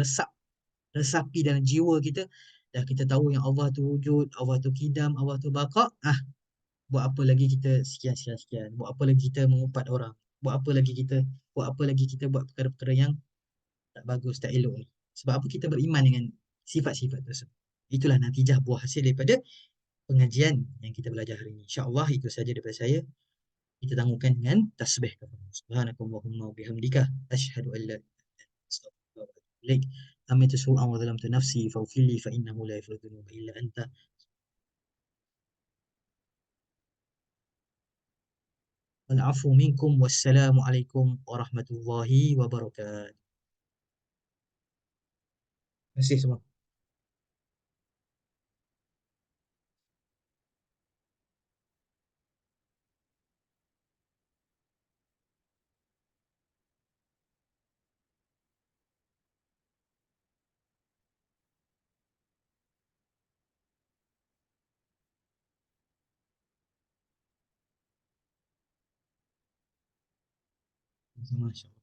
S1: resapi dalam jiwa kita. Dah kita tahu yang Allah tu wujud, Allah tu kidam, Allah tu baqa. Buat apa lagi kita sekian sekian sekian, buat apa lagi kita mengumpat orang, buat apa lagi kita buat perkara-perkara yang tak bagus, tak elok ni. Sebab apa? Kita beriman dengan sifat-sifat tersebut. Itulah natijah buah hasil daripada pengajian yang kita belajar hari ini. InsyaAllah itu saja daripada saya. Kita tangguhkan dengan tasbih kepada Subhanakallahumma wa bihamdika asyhadu an la ilaha illa anta astaghfiruka wa atubu ilaik. Amin su'an wa zalamtu nafsi faghfir li fa innahu la yaghfiru dhunuba illa anta. Wal afu minkum wassalamu alaikum warahmatullahi wabarakatuh. Terima kasih semua. Sama-sama.